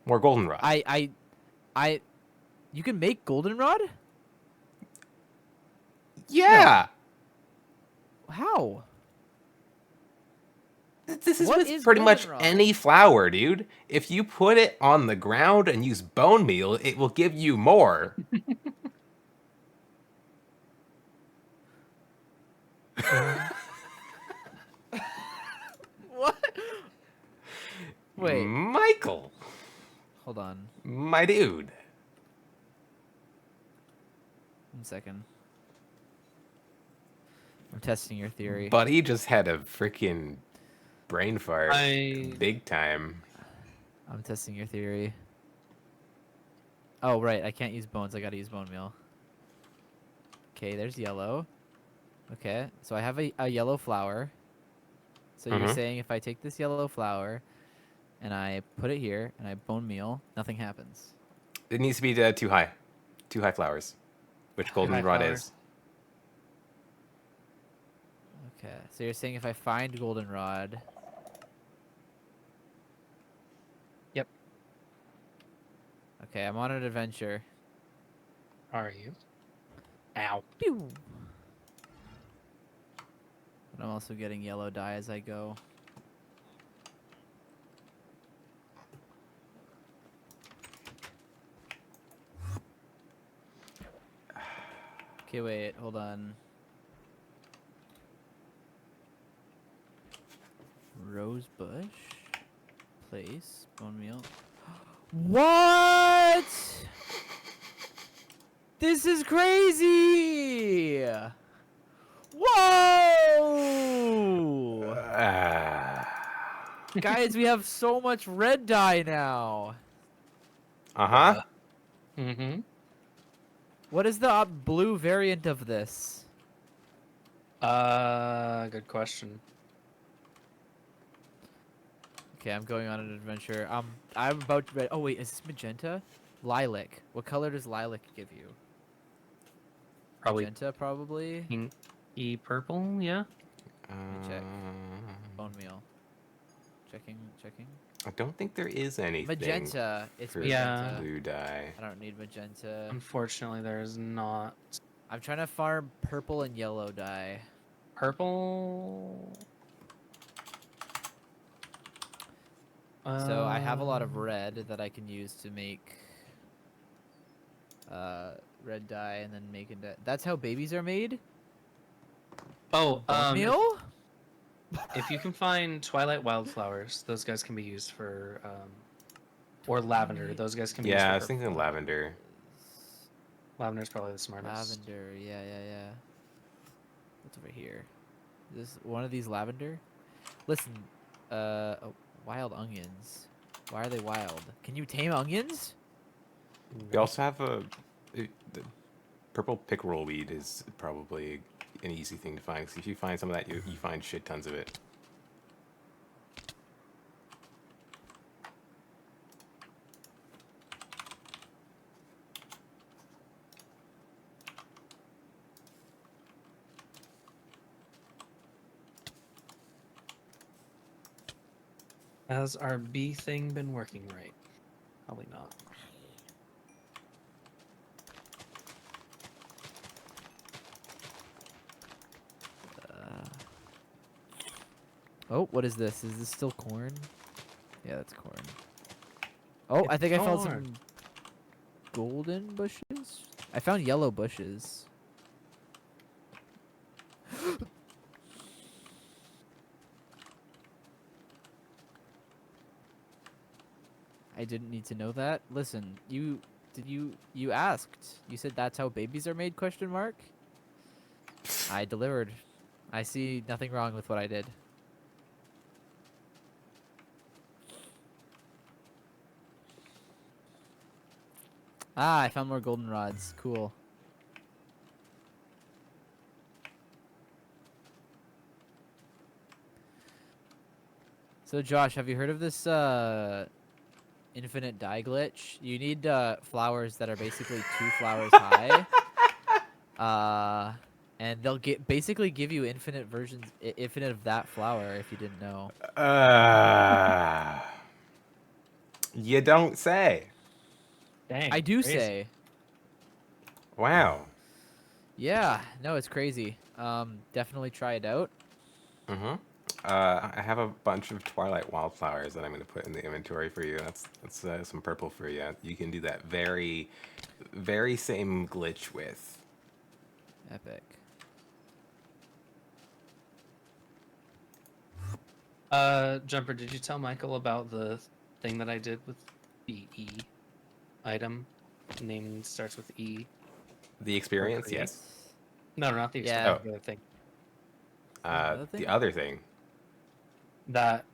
More goldenrod. You can make goldenrod? Yeah! How? This is What with is pretty much goldenrod? any flour, dude. If you put it on the ground and use bone meal, it will give you more. What? Wait, Michael, hold on. my dude. 1 second. I'm testing your theory. Buddy just had a freaking brain fart. I Big time. I'm testing your theory. Oh, right. I can't use bones. I gotta use bone meal. Okay, there's yellow. Okay, so I have a yellow flower. So you're Mhm. saying if I take this yellow flower and I put it here and I bone meal, nothing happens. It needs to be too high. Too high flowers. Which goldenrod flowers. is. Okay, so you're saying if I find goldenrod. Yep. Okay, I'm on an adventure. Are you? Ow. Pew! But I'm also getting yellow dye as I go. Okay, wait, hold on. Rose bush. Place. Bone meal. What? This is crazy! Whoa! Guys, we have so much red dye now. Uh-huh. Mm-hmm. What is the blue variant of this? Good question. Okay, I'm going on an adventure. I'm about to. Oh wait, is this magenta? Lilac. What color does lilac give you? Probably Magenta, probably. pinky purple, yeah? Me check. Uh, Bone meal. Checking. I don't think there is anything Magenta. It's for magenta. blue dye. I don't need magenta. Unfortunately, there's not. I'm trying to farm purple and yellow dye. Purple. So I have a lot of Um, red that I can use to make red dye and then make it. That's how babies are made. Oh, Bone meal. if you can find Twilight Wildflowers, those guys can be used for, or lavender. Those guys can be used Yeah, for I was thinking lavender. Lavender's probably the smartest. Lavender. Yeah. What's over here? Is this one of these lavender? Listen. Oh, wild onions. Why are they wild? Can you tame onions? We also have the purple pickerel weed is probably an easy thing to find. 'Cause if you find some of that, you find shit tons of it. Has our bee thing been working right? Probably not. Oh, what is this? Is this still corn? Yeah, that's corn. Oh, I think I found corn. some golden bushes. I found yellow bushes. I didn't need to know that. Listen, you asked. You said that's how babies are made, question mark? I delivered. I see nothing wrong with what I did. Ah, I found more goldenrods. Cool. So Josh, have you heard of this infinite dye glitch? You need flowers that are basically 2 flowers high. And they'll basically give you infinite versions, infinite of that flower if you didn't know. You don't say. Dang. I do crazy. say. Wow. Yeah, no, it's crazy. Definitely try it out. Mm-hmm. I have a bunch of Twilight Wildflowers that I'm going to put in the inventory for you. That's some purple for you. You can do that very, very same glitch with. Epic. Jumper, did you tell Michael about the thing that I did with the E item? Name starts with E. The experience, create? yes. No, not the Yeah. experience. The other thing. Another thing? The other thing. That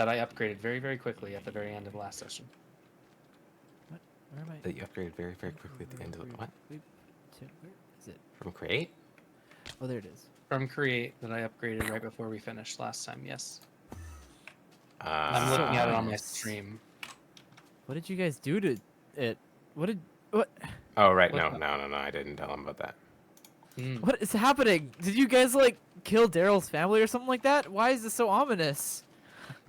I upgraded very, very quickly at the very end of the last session. What? Where am I? That you upgraded very, very quickly at the end of the what? Where is it? From create? Oh, there it is. From create that I upgraded right before we finished last time. Yes. I'm I'm looking at it on my nice. stream. What did you guys do to it? What? Oh right, What's no, up? no. I didn't tell him about that. What is happening? Did you guys like kill Daryl's family or something like that? Why is this so ominous?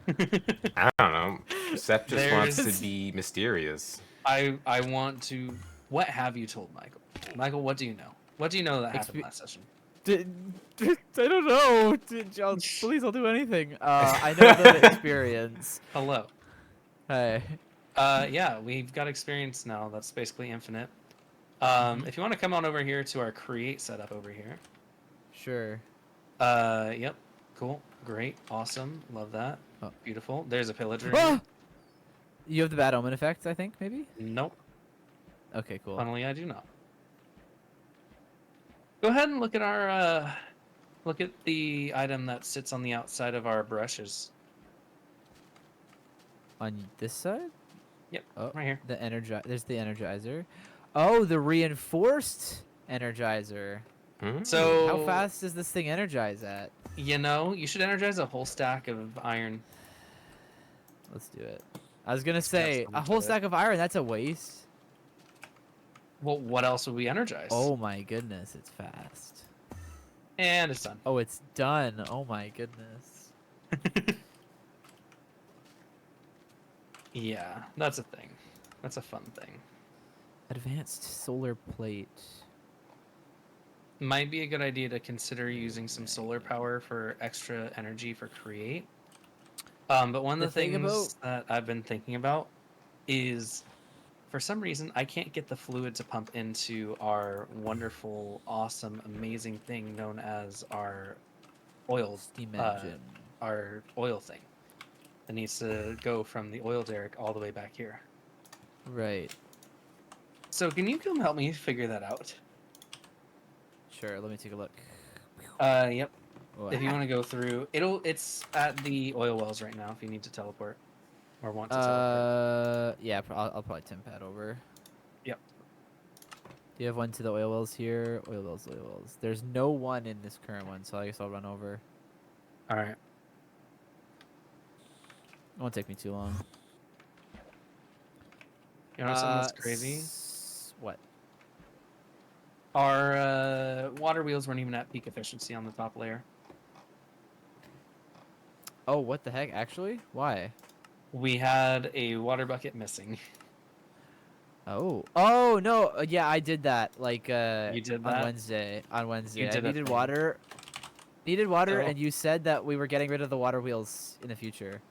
I don't know. Sep just wants There's- to be mysterious. I want to. What have you told Michael? Michael, what do you know? What do you know that happened last session? I don't know. Please, I'll do anything. I know the experience. Hello. Hey. Yeah, we've got experience now. That's basically infinite. If you want to come on over here to our create setup over here. Sure. Yep. Cool. Great. Awesome. Love that. Oh. Beautiful. There's a pillager. Ah! You have the bad omen effect, I think, maybe? Nope. Okay, cool. Funnily, I do not. Go ahead and look at our look at the item that sits on the outside of our brushes. On this side? Yep, Oh, right here. There's the energizer. Oh, the reinforced energizer. Mm. So How fast does this thing energize at? you should energize a whole stack of iron. Let's do it. I was gonna Just have say so a much whole of it. stack of iron. That's a waste. Well, what else would we energize? Oh my goodness, it's fast. And it's done. Oh, it's done. Oh my goodness. Yeah, that's a thing. That's a fun thing. Advanced solar plate. Might be a good idea to consider using some solar power for extra energy for create. But one of The the thing things that I've been thinking about is, for some reason, I can't get the fluid to pump into our wonderful, awesome, amazing thing known as our oil, Steam uh, engine. our oil thing. It needs to go from the oil derrick all the way back here. Right. So can you come help me figure that out? Sure. Let me take a look. Yep. Oh, If you want to go through, it's at the oil wells right now. If you need to teleport or want to teleport. Yeah. I'll probably temp pad over. Yep. Do you have one to the oil wells here? Oil wells, oil wells. There's no one in this current one, so I guess I'll run over. All right. It won't take me too long. You know something that's crazy? What? Our water wheels weren't even at peak efficiency on the top layer. Oh, what the heck? Actually, why? We had a water bucket missing. Oh. Oh no. Yeah, I did that. Like You did on that? Wednesday. On Wednesday, I did a needed thing. water. Needed water, Oh. and you said that we were getting rid of the water wheels in the future.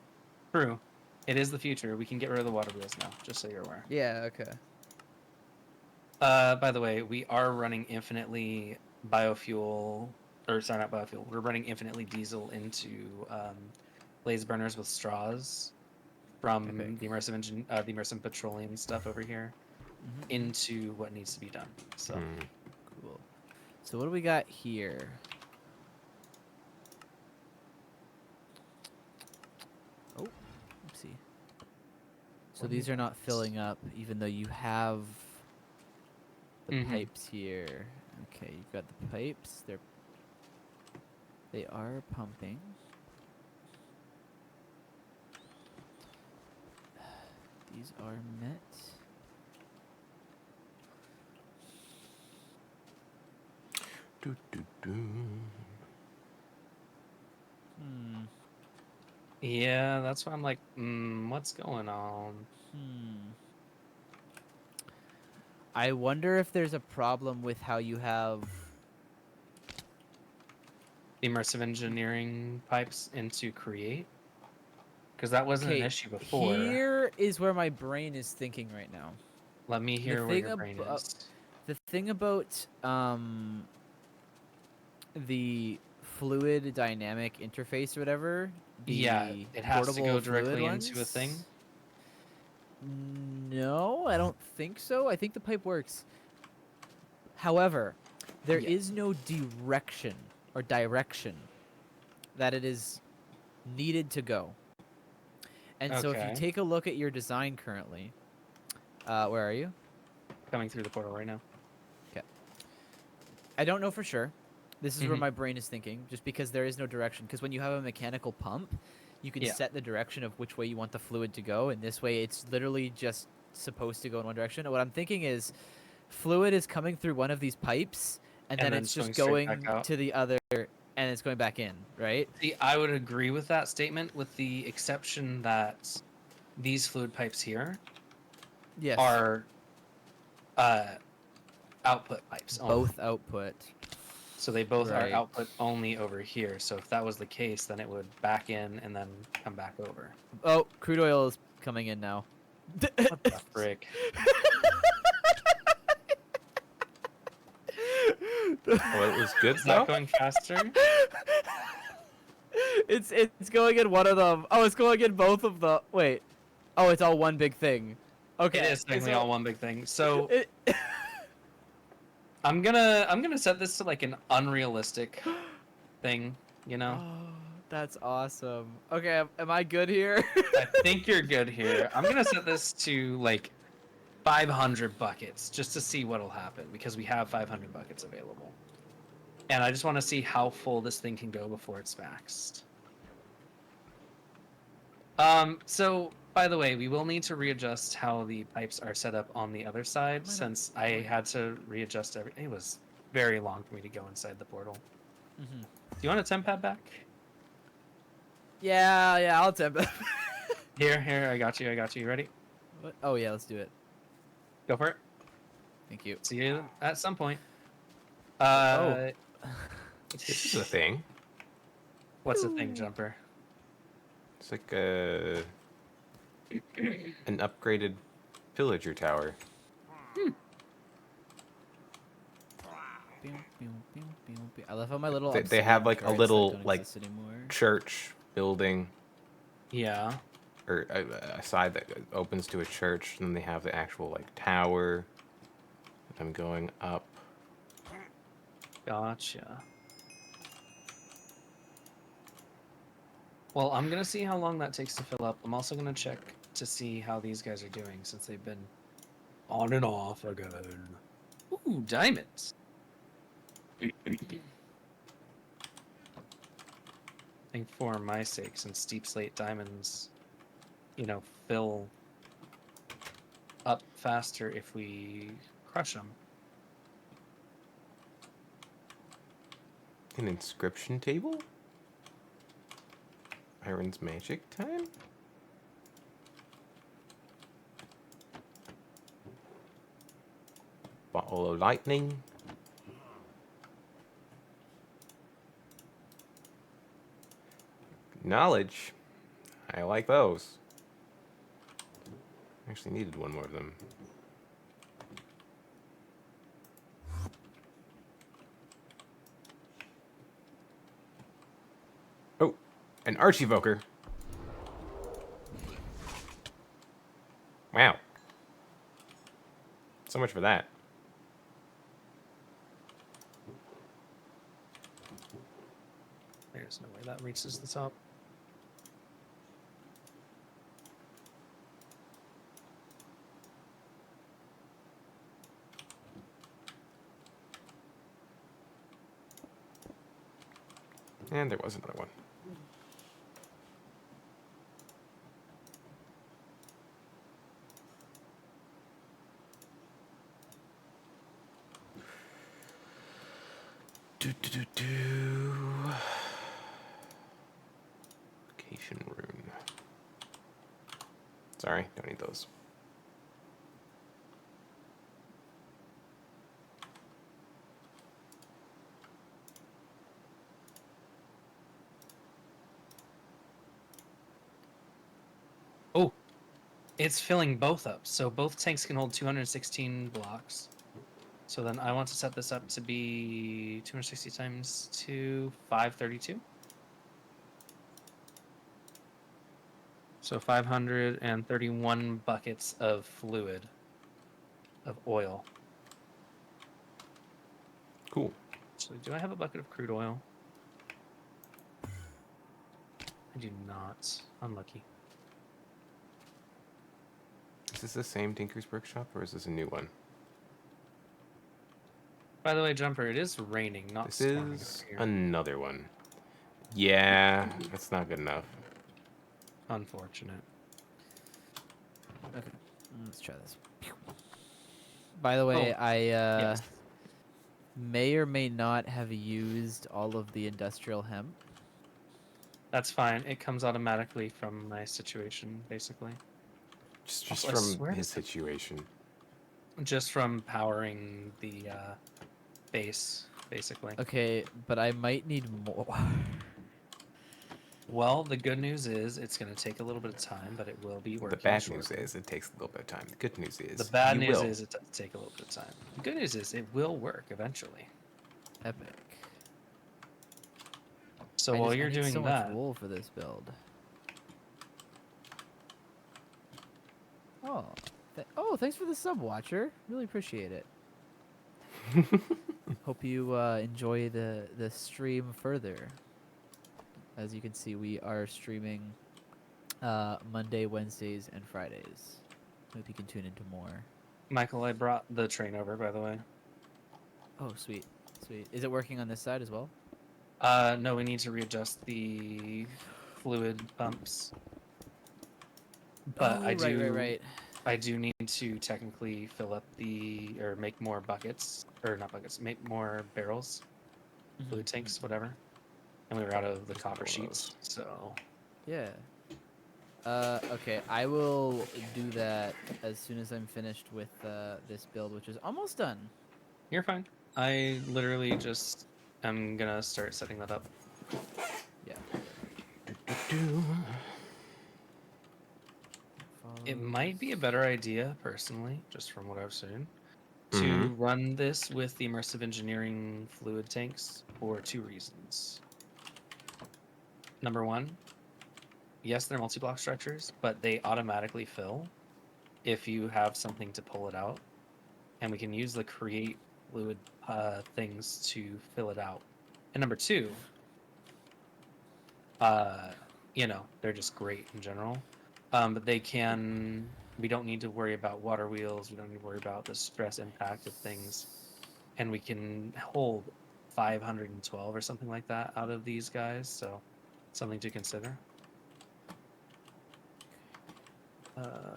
True. It is the future. We can get rid of the water wheels now, just so you're aware. Yeah. Okay. By the way, we are running infinitely biofuel, or sorry, not biofuel. We're running infinitely diesel into blaze burners with straws from Epic. the immersive petroleum stuff over here Mhm. into what needs to be done. So Mm. Cool. So what do we got here? Oh, oopsie. So What these is are not this? filling up, even though you have the Mhm. pipes here. Okay, you've got the pipes. They are pumping. These are met. Do, do, do. Hmm. yeah, that's why I'm like, what's going on? Hmm. I wonder if there's a problem with how you have. Immersive engineering pipes into create, because that wasn't an Okay, issue before. here is where my brain is thinking right now. Let me hear where thing your brain abo- is. The thing about the fluid dynamic interface or whatever, the Yeah, it has to portable go fluid directly into a ones, thing. No, I don't think so. I think the pipe works. However, there Yeah. is no direction that it is needed to go. And so if you Okay. take a look at your design currently, where are you? Coming through the portal right now. I don't know for sure. This is where Mhm. my brain is thinking, just because there is no direction. Because when you have a mechanical pump, you can Yeah. set the direction of which way you want the fluid to go, and this way it's literally just supposed to go in one direction. And what I'm thinking is, fluid is coming through one of these pipes, and then it's just going straight back going out. to the other, and it's going back in, right? See, I would agree with that statement, with the exception that these fluid pipes here Yes. are output pipes only. Both output. So they both Right. are output only over here. So if that was the case, then it would back in and then come back over. Oh, crude oil is coming in now. What the frick? Oh, it was good Is though. that going faster? It's going in one of them. Oh, it's going in both of the. Wait. Oh, it's all one big thing. Okay. It is technically all one big thing. So It, I'm gonna set this to like an unrealistic thing, you know? That's awesome. Okay, am I good here? I think you're good here. I'm gonna set this to like 500 buckets just to see what'll happen because we have 500 buckets available, and I just want to see how full this thing can go before it's maxed. So by the way, we will need to readjust how the pipes are set up on the other side Why not? since I had to readjust everything. It was very long for me to go inside the portal. Mhm. Do you want a temp pad back? Yeah, I'll attempt it. Here, I got you. You ready? What? Oh yeah, let's do it. Go for it. Thank you. See you at some point. Oh. This is a thing. What's the thing, Jumper? It's like an upgraded pillager tower. I love how my little. They have like a obsidian little turrets that don't like exist anymore. church building, Yeah. or a side that opens to a church, and then they have the actual like tower. I'm going up. Gotcha. Well, I'm gonna see how long that takes to fill up. I'm also gonna check to see how these guys are doing since they've been on and off again. Ooh, diamonds. I think for my sake, since Steep Slate diamonds, fill up faster if we crush them. An inscription table? Iron's magic time? Bottle of lightning? Knowledge. I like those. Actually needed one more of them. Oh, an archivoker. Wow. So much for that. There's no way that reaches the top. And there was another one. Location rune. Sorry, don't need those. Oh, it's filling both up. So both tanks can hold 216 blocks. So then I want to set this up to be 260 times 2, 532. So 531 buckets of fluid, of oil. Cool. Actually, do I have a bucket of crude oil? I do not. Unlucky. Is this the same Tinker's Workshop, or is this a new one? By the way, Jumper, it is raining, not This storming is over here. another one. Yeah, that's not good enough. Unfortunate. Okay, let's try this. By the way, Oh, I yes. may or may not have used all of the industrial hemp. That's fine. It comes automatically from my situation, basically. Just Also, I from swear his to- situation. Just from powering the base, basically. Okay, but I might need more. Well, the good news is it's going to take a little bit of time, but it will be working. The bad news shortly. is it takes a little bit of time. The good news is The bad you news will. is it does take a little bit of time. The good news is it will work eventually. Epic. So I while just- I you're need doing so that, much wool for this build. Oh, thanks for the sub, Watcher. Really appreciate it. Hope you enjoy the stream further. As you can see, we are streaming Monday, Wednesdays, and Fridays. Hope you can tune into more. Michael, I brought the train over, by the way. Oh, sweet, sweet. Is it working on this side as well? No, we need to readjust the fluid pumps. But oh, right. I do need to technically fill up or make more buckets, or not buckets, make more barrels, fluid tanks, whatever. And we were out of the copper sheets, so. Yeah. Okay, I will do that as soon as I'm finished with this build, which is almost done. You're fine. I literally just am gonna start setting that up. Yeah. It might be a better idea, personally, just from what I've seen, to Mhm. run this with the immersive engineering fluid tanks for 2 reasons. Number 1, yes, they're multi-block structures, but they automatically fill if you have something to pull it out, and we can use the create fluid things to fill it out. And number 2, they're just great in general. But we don't need to worry about water wheels. We don't need to worry about the stress impact of things. And we can hold 512 or something like that out of these guys. So something to consider.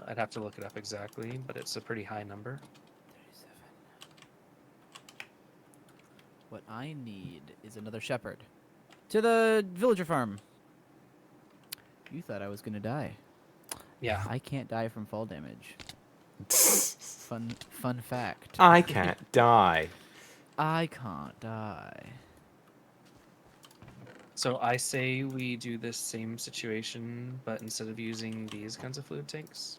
I'd have to look it up exactly, but it's a pretty high number. 37. What I need is another shepherd. To the villager farm. You thought I was gonna die. Yeah. I can't die from fall damage. Fun fact. I can't die. I can't die. So I say we do this same situation, but instead of using these kinds of fluid tanks,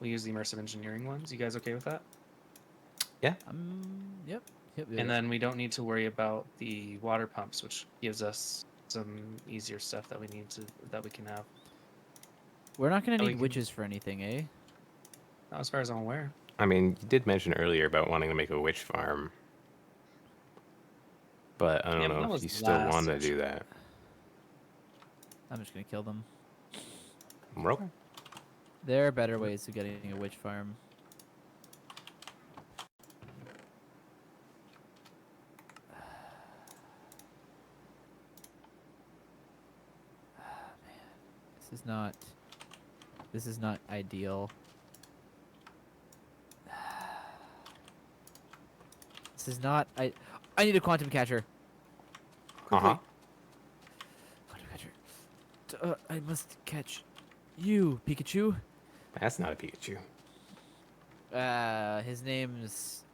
we use the immersive engineering ones. You guys okay with that? Yep. And then we don't need to worry about the water pumps, which gives us some easier stuff that we can have. We're not gonna we need can- witches for anything, eh? Not as far as I'm aware. I mean, you did mention earlier about wanting to make a witch farm. But I Yeah, don't but that know if was you still last want to session. do that. I'm just gonna kill them. Okay. There are better ways of getting a witch farm. Man, this is not ideal. This is not. I need a quantum catcher. Quickly. Uh-huh. Quantum catcher. I must catch you, Pikachu. That's not a Pikachu. His name's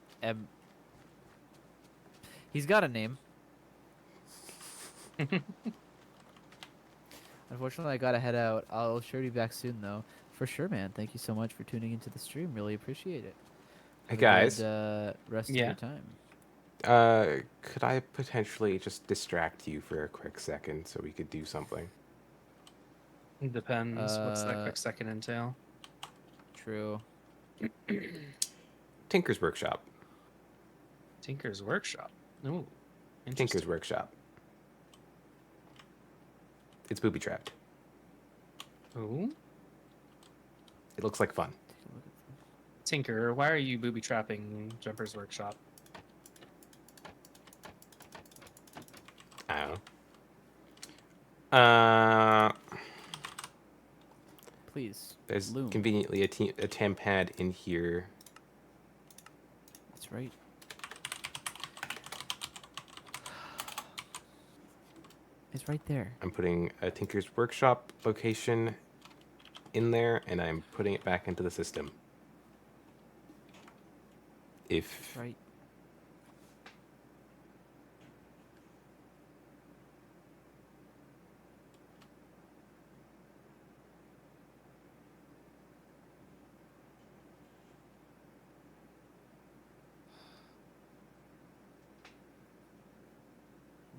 He's got a name. Unfortunately, I gotta head out. I'll sure be back soon, though. For sure, man. Thank you so much for tuning into the stream. Really appreciate it. Hey, Have a guys. good, rest of Yeah. your time. Could I potentially just distract you for a quick second so we could do something? Depends. What's that quick second entail? True. Tinker's Workshop. Tinker's Workshop. Ooh, Tinker's interesting. Workshop. It's booby trapped. Ooh. It looks like fun. Tinker, why are you booby trapping Jumper's Workshop? I don't know. Please. There's Loom. conveniently a temp pad in here. That's right. It's right there. I'm putting a Tinker's Workshop location in there, and I'm putting it back into the system. If Right.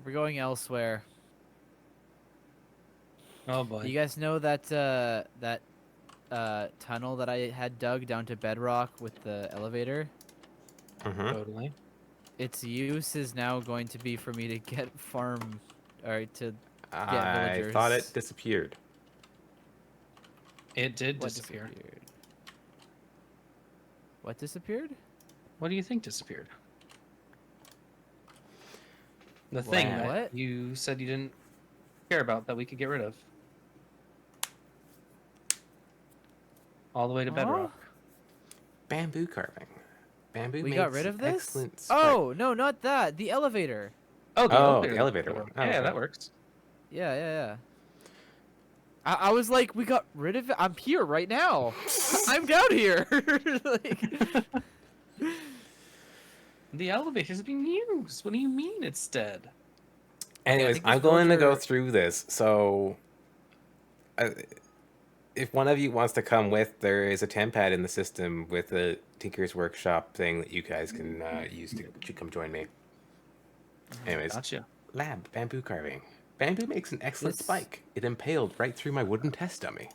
We're going elsewhere. Oh boy. You guys know that tunnel that I had dug down to bedrock with the elevator? Totally. Its use is now going to be for me to get farm, or to get I villagers. thought it disappeared. It did What disappear. disappeared? What disappeared? What do you think disappeared? The thing Wow. that What? you said you didn't care about that we could get rid of. All the way to Huh? bedrock. Bamboo carving. Bamboo We makes got rid of this? excellent spark. Oh, no, not that. The elevator. Oh, the Oh, elevator. the elevator one. Oh, Yeah, okay. that works. Yeah. I was like, we got rid of it. I'm here right now. I'm down here. Like, The elevator's being used. What do you mean it's dead? Anyways, think I'm this going to go villager- through this. So, if one of you wants to come with, there is a tempad in the system with a Tinker's Workshop thing that you guys can use to come join me. Anyways, Gotcha. lab bamboo carving. Bamboo makes an excellent This- spike. It impaled right through my wooden test dummy.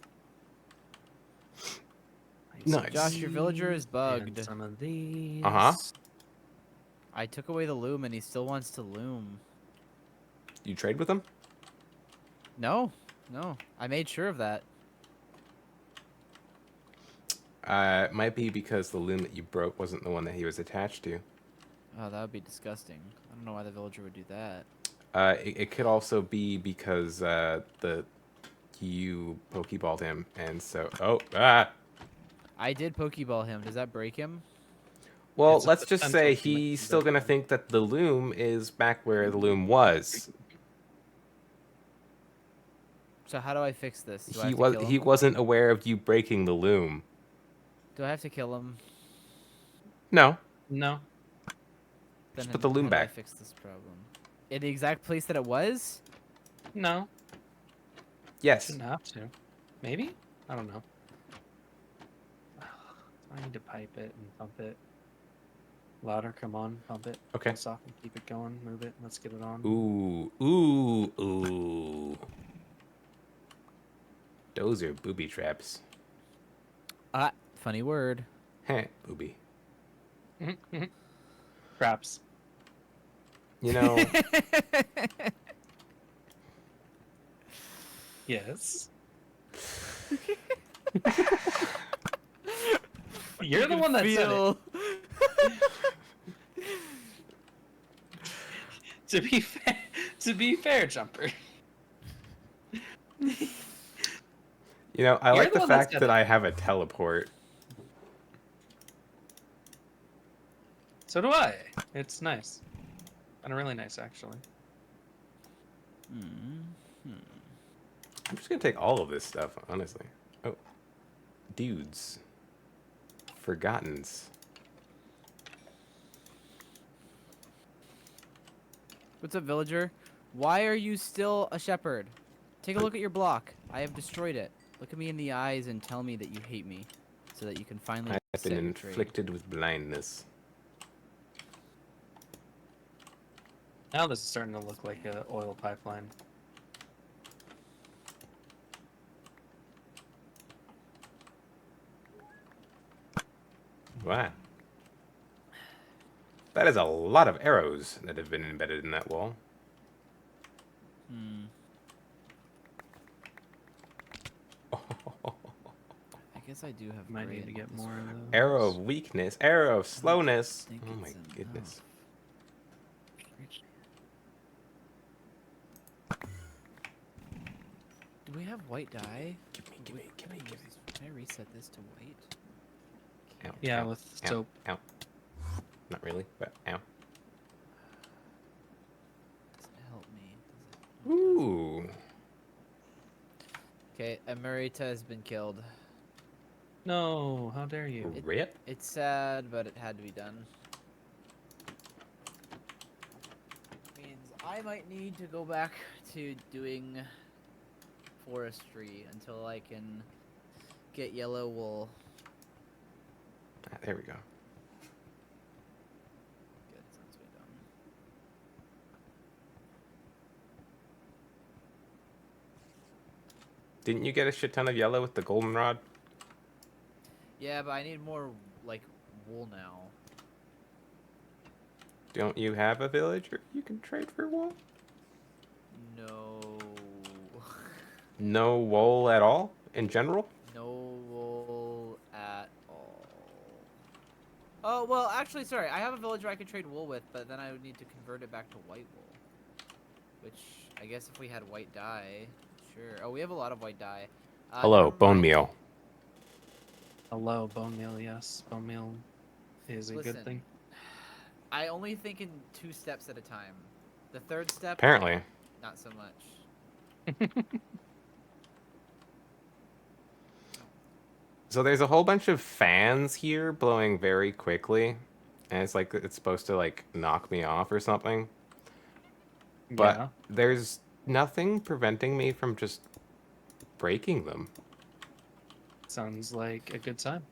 Nice. Josh, your villager is And bugged. some of these. Uh-huh. I took away the loom and he still wants to loom. You trade with them? No. I made sure of that. It might be because the loom that you broke wasn't the one that he was attached to. Oh, that would be disgusting. I don't know why the villager would do that. It could also be because you pokeballed him, and so I did Pokeball him. Does that break him? well, It's a let's just say potential he's to still gonna think that the loom is back where the loom was. So how do I fix this? Do I He have to was kill he him? wasn't aware of you breaking the loom. Do I have to kill him? No, No. Just put the loom how do I back. fix this problem? In the exact place that it was? No. yes. Shouldn't have to. Maybe? I don't know. I need to pipe it and pump it. Louder, come on, pump it. Okay. Soft and keep it going, move it, let's get it on. Ooh. Those are booby traps. Ah, funny word. Heh, booby. Craps. You know, Yes. You're the one that said it. To be fair, Jumper. I You're like the the one that fact said that it. I have a teleport. So do I. It's nice. And really nice, actually. I'm just gonna take all of this stuff, honestly. Oh, dudes. Forgottens. What's up, villager? Why are you still a shepherd? Take a look at your block. I have destroyed it. Look at me in the eyes and tell me that you hate me, so that you can finally I've set been your trade. inflicted with blindness. Now this is starting to look like an oil pipeline. Wow. That is a lot of arrows that have been embedded in that wall. I guess I do have. Might gray need to in get this more room. of those. Arrow of weakness, arrow of slowness. think Oh my it's goodness. Do we have white dye? Give me. Can I reset this to white? Ow, Yeah, ow, with ow, soap. Ow. Not really, but ow. Doesn't help me. Ooh. Okay, Emerita has been killed. No, how dare you? Rip. It's sad, but it had to be done. Means I might need to go back to doing forestry until I can get yellow wool. Ah, there we go. Good, sounds way done. Didn't you get a shit ton of yellow with the goldenrod? Yeah, but I need more, like, wool now. Don't you have a villager you can trade for wool? No. No wool at all in general? No wool at all. Oh, well, actually, sorry. I have a villager I could trade wool with, but then I would need to convert it back to white wool. Which, I guess if we had white dye, sure. Oh, we have a lot of white dye. Hello, Never bone mind. meal. Hello, bone meal. Yes, bone meal is a good Listen, thing. I only think in 2 steps at a time. The third step, Apparently. not so much. So there's a whole bunch of fans here blowing very quickly. And it's like it's supposed to like knock me off or something. But Yeah, there's nothing preventing me from just breaking them. sounds like a good time.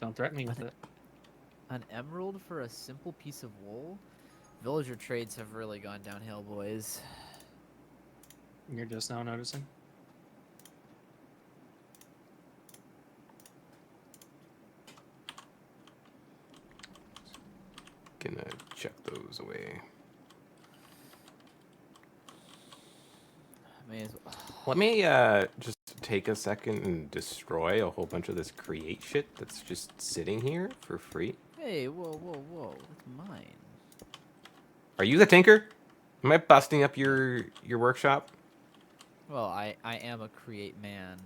Don't threaten me with it. An emerald for a simple piece of wool? Villager trades have really gone downhill, boys. You're just now noticing. Gonna check those away. May as well. Let me just take a second and destroy a whole bunch of this create shit that's just sitting here for free. Hey, whoa, whoa, whoa. That's mine. Are you the tinker? Am I busting up your workshop? Well, I am a create man.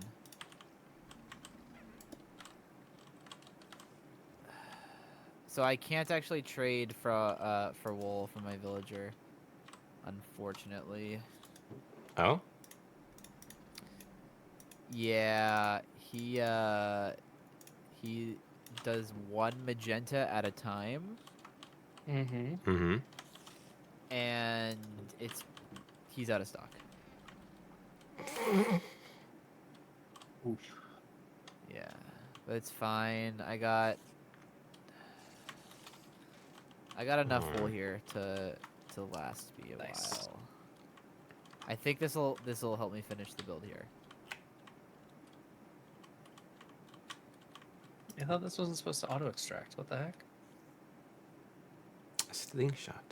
So I can't actually trade for wool from my villager, unfortunately. Oh? Yeah, he does 1 magenta at a time, Mm-hmm. Mm-hmm. and he's out of stock. Oof. Yeah, but it's fine. I got enough wool here to last me a Nice. while. I think this'll help me finish the build here. I thought this wasn't supposed to auto extract. What the heck? A slingshot.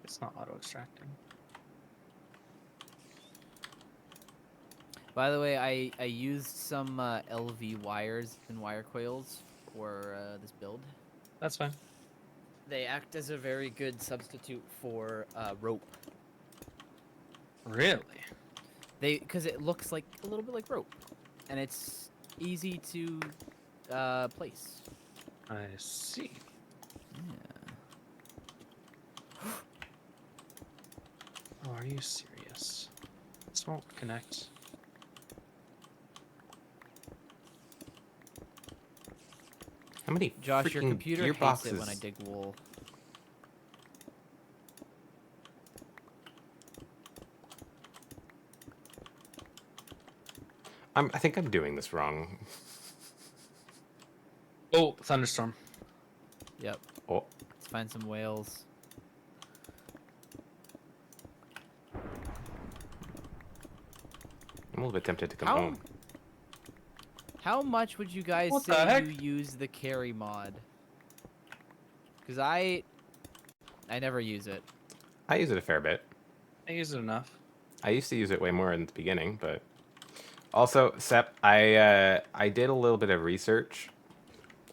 It's not auto extracting. By the way, I used some LV wires and wire coils for this build. That's fine. They act as a very good substitute for rope. Really? Because it looks like a little bit like rope, and it's easy to place. I see. Yeah. Oh, are you serious? This won't connect. How many Josh, your freaking computer hates gearboxes? it when I dig wool. I think I'm doing this wrong. Oh, thunderstorm. Yep. Oh, Let's find some whales. I'm a little bit tempted to come How home. how much would you guys What the say heck? you use the carry mod? Because I never use it. I use it a fair bit. I use it enough. I used to use it way more in the beginning, but also, Sep, I did a little bit of research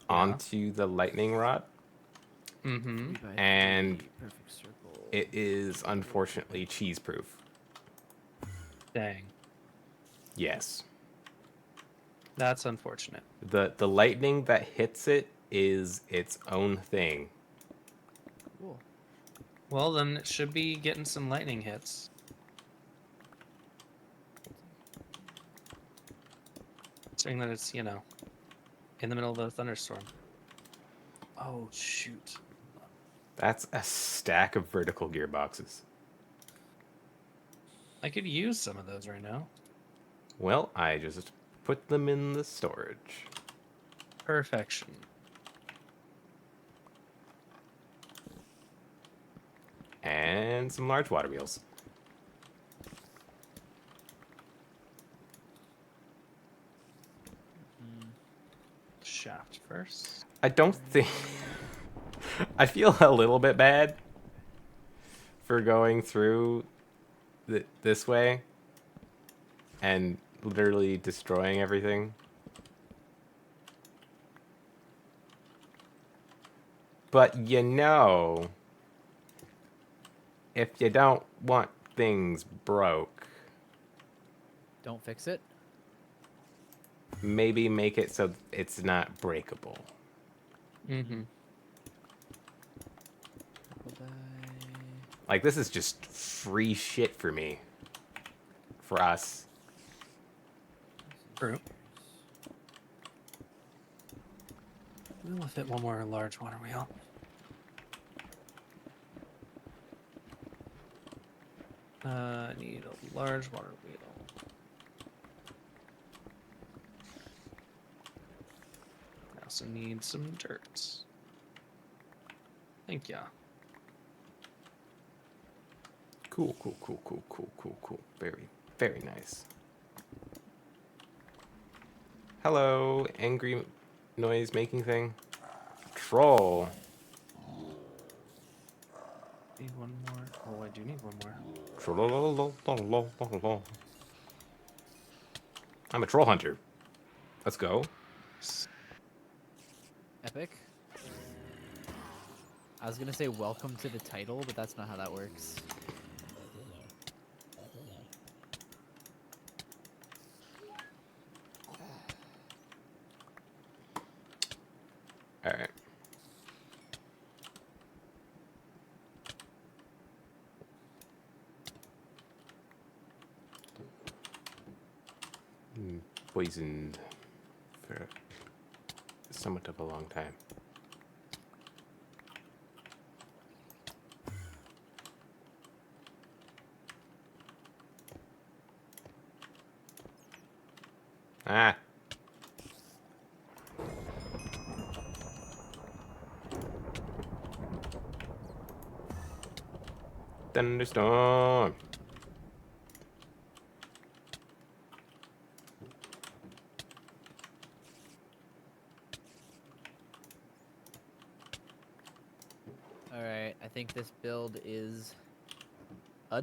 onto the lightning rod. Mm-hmm. 3 by 3, And perfect circle. It is unfortunately cheese proof. Dang. Yes. That's unfortunate. The lightning that hits it is its own thing. Cool. Well, then it should be getting some lightning hits. Saying that it's, in the middle of a thunderstorm. Oh, shoot. That's a stack of vertical gearboxes. I could use some of those right now. Well, I just put them in the storage. Perfection. And some large water wheels. Shaft first. I don't think... I feel a little bit bad for going through this way. and literally destroying everything. But you know, if you don't want things broke, Don't fix it. maybe make it so it's not breakable. Mm-hmm. Like, this is just free shit for me. For us. True. We'll fit one more large water wheel. I need a large water wheel. I also need some dirt. Thank ya. Cool, cool, cool, cool, cool, cool, cool. Very, very nice. Hello, angry noise making thing. Troll. Need one more. Oh, I do need one more. Troll. I'm a troll hunter. Let's go. Epic. I was gonna say welcome to the title, but that's not how that works. All right. Poisoned for somewhat of a long time. Ah. Thunderstorm. Alright, I think this build is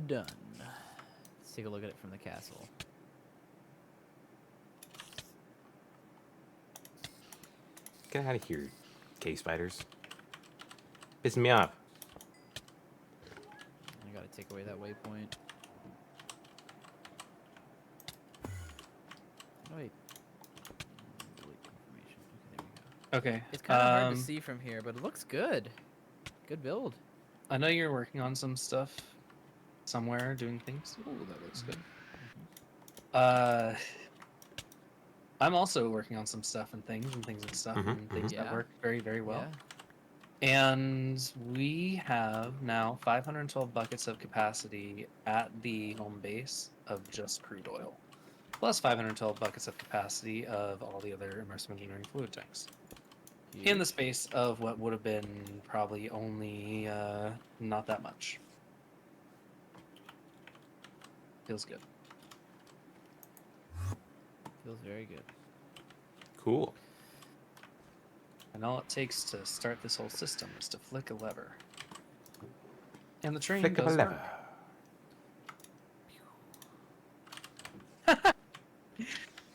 done. Let's take a look at it from the castle. Get out of here, cave spiders. Pissing me off. I gotta take away that waypoint. Oh, wait. Delete information. Okay, there we go. Okay. It's kind of hard to see from here, but it looks good. Good build. I know you're working on some stuff somewhere, doing things. Oh, that looks good. I'm also working on some stuff and things and stuff and things that Yeah. work very, very well. Yeah. And we have now 512 buckets of capacity at the home base of just crude oil, plus 512 buckets of capacity of all the other immersive engineering fluid tanks. In the space of what would have been probably only not that much. Feels good. Feels very good. Cool. And all it takes to start this whole system is to flick a lever. And the train Flick of a does lever. work.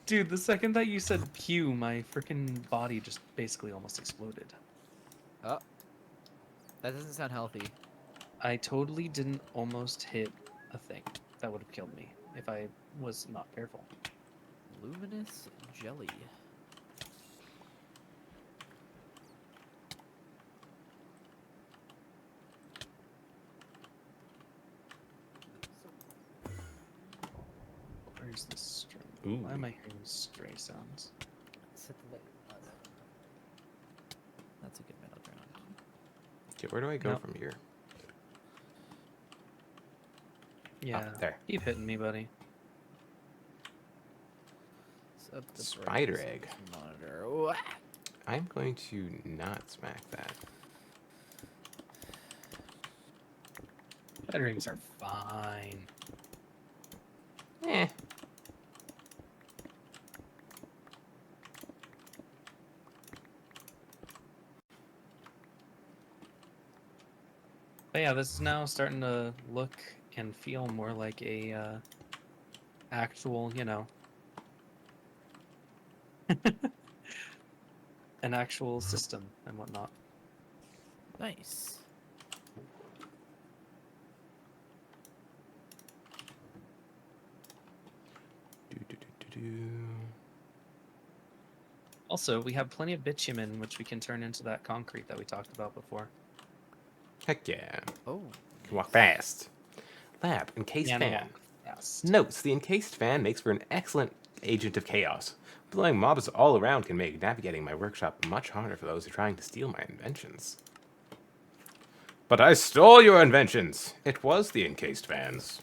Dude, the second that you said pew, my freaking body just basically almost exploded. Oh. That doesn't sound healthy. I totally didn't almost hit a thing. That would have killed me if I was not careful. Luminous jelly. Where's the stray? Ooh. Why am I hearing stray sounds? Set the light. That's a good middle ground. Okay, where do I go Nope. from here? Yeah, there. keep hitting me, buddy. Set the Spider brightness of egg. this monitor. Ooh, ah. I'm going to not smack that. Spider eggs are fine. Eh. But yeah, this is now starting to look and feel more like a actual, you know, an actual system and whatnot. Nice. Do. Also, we have plenty of bitumen, which we can turn into that concrete that we talked about before. Heck yeah. Oh. Can walk nice. fast. Lab, encased And fan. walk fast. Notes, the encased fan makes for an excellent agent of chaos. Blowing mobs all around can make navigating my workshop much harder for those who are trying to steal my inventions. But I stole your inventions! It was the encased fans.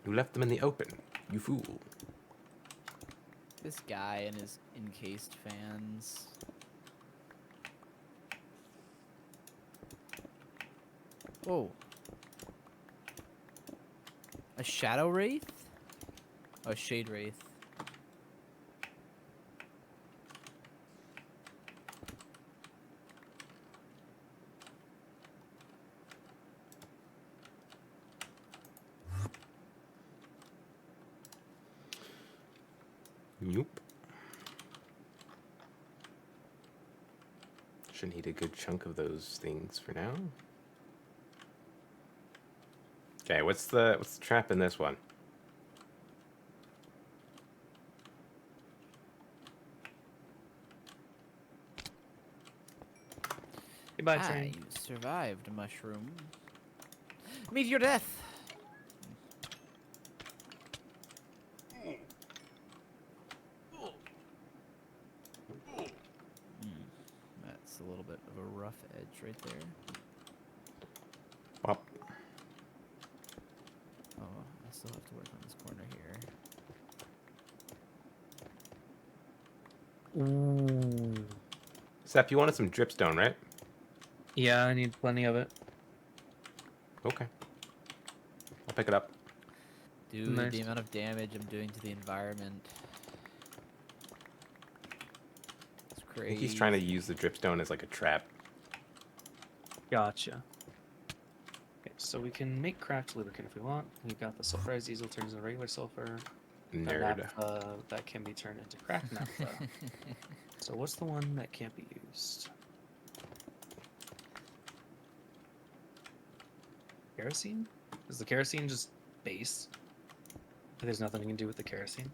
You left them in the open, you fool. This guy and his encased fans. Whoa. A shadow wraith? Oh, a shade wraith. Nope. Should need a good chunk of those things for now. Okay, what's the trap in this one? Goodbye, Ah, train. you survived, mushroom. Meet your death! That's a little bit of a rough edge right there. Wop. Oh, I still have to work on this corner here. Ooh. Sep, you wanted some dripstone, right? Yeah, I need plenty of it. Okay. I'll pick it up. Dude, Nice. the amount of damage I'm doing to the environment. It's I crazy. think he's trying to use the dripstone as like a trap. Gotcha. Okay, so we can make cracked lubricant if we want. We've got the sulfurized diesel turns into regular sulfur. Nerd. Naphtha that can be turned into cracked naphtha. So what's the one that can't be used? Kerosene? Is the kerosene just base? There's nothing you can do with the kerosene.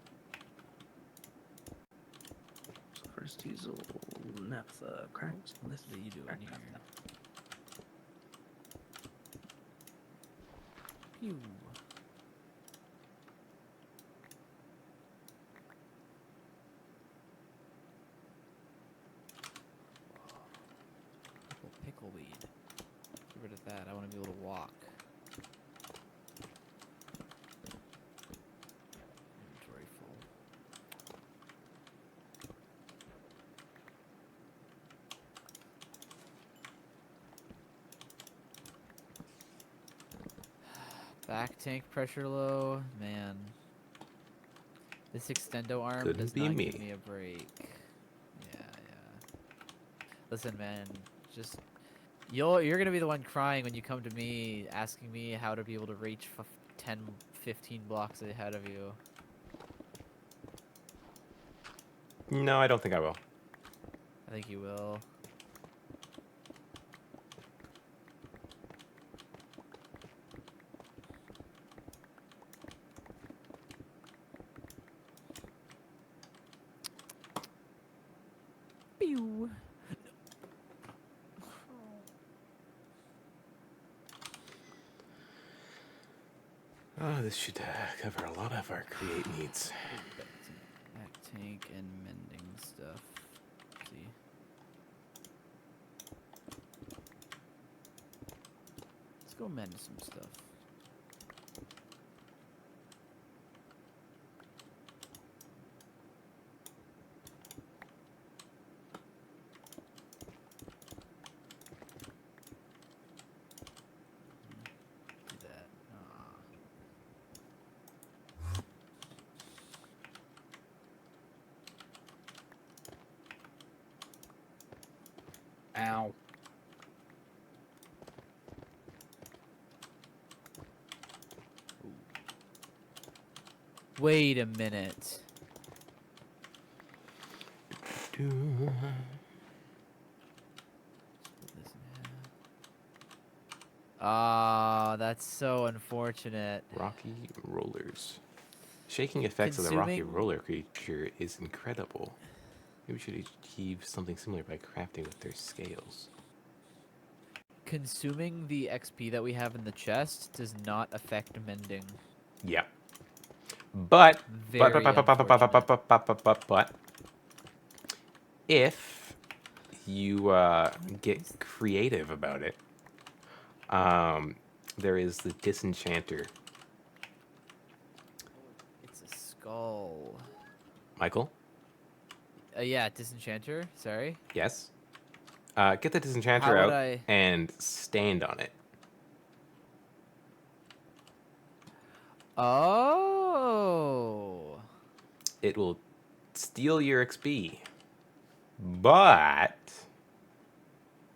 So first diesel, naphtha, cracked. What are you doing cracked here? naphtha. Pew. Pickleweed. Get rid of that. I want to be able to walk. Inventory full. Back tank pressure low. Man. This extendo arm Couldn't does be not me. give me a break. Yeah. Listen, man. Just... You're gonna be the one crying when you come to me asking me how to be able to reach 10, 15 blocks ahead of you. No, I don't think I will. I think you will. Pew. Oh, this should cover a lot of our create needs. Back tank and mending stuff. Let's see. Let's go mend some stuff. Do that. Ow. Wait a minute. Ah, that's so unfortunate. Rocky rollers. Shaking effects of the rocky Consuming roller creature is incredible. Maybe we should achieve something similar by crafting with their scales. consuming the XP that we have in the chest does not affect mending. Yeah. But Very unfortunate. if you What get is creative about it, there is the disenchanter. It's a skull. Michael? Yeah, disenchanter. Sorry. Yes? Get the disenchanter How would out I? and stand on it. Oh. It will steal your XP. But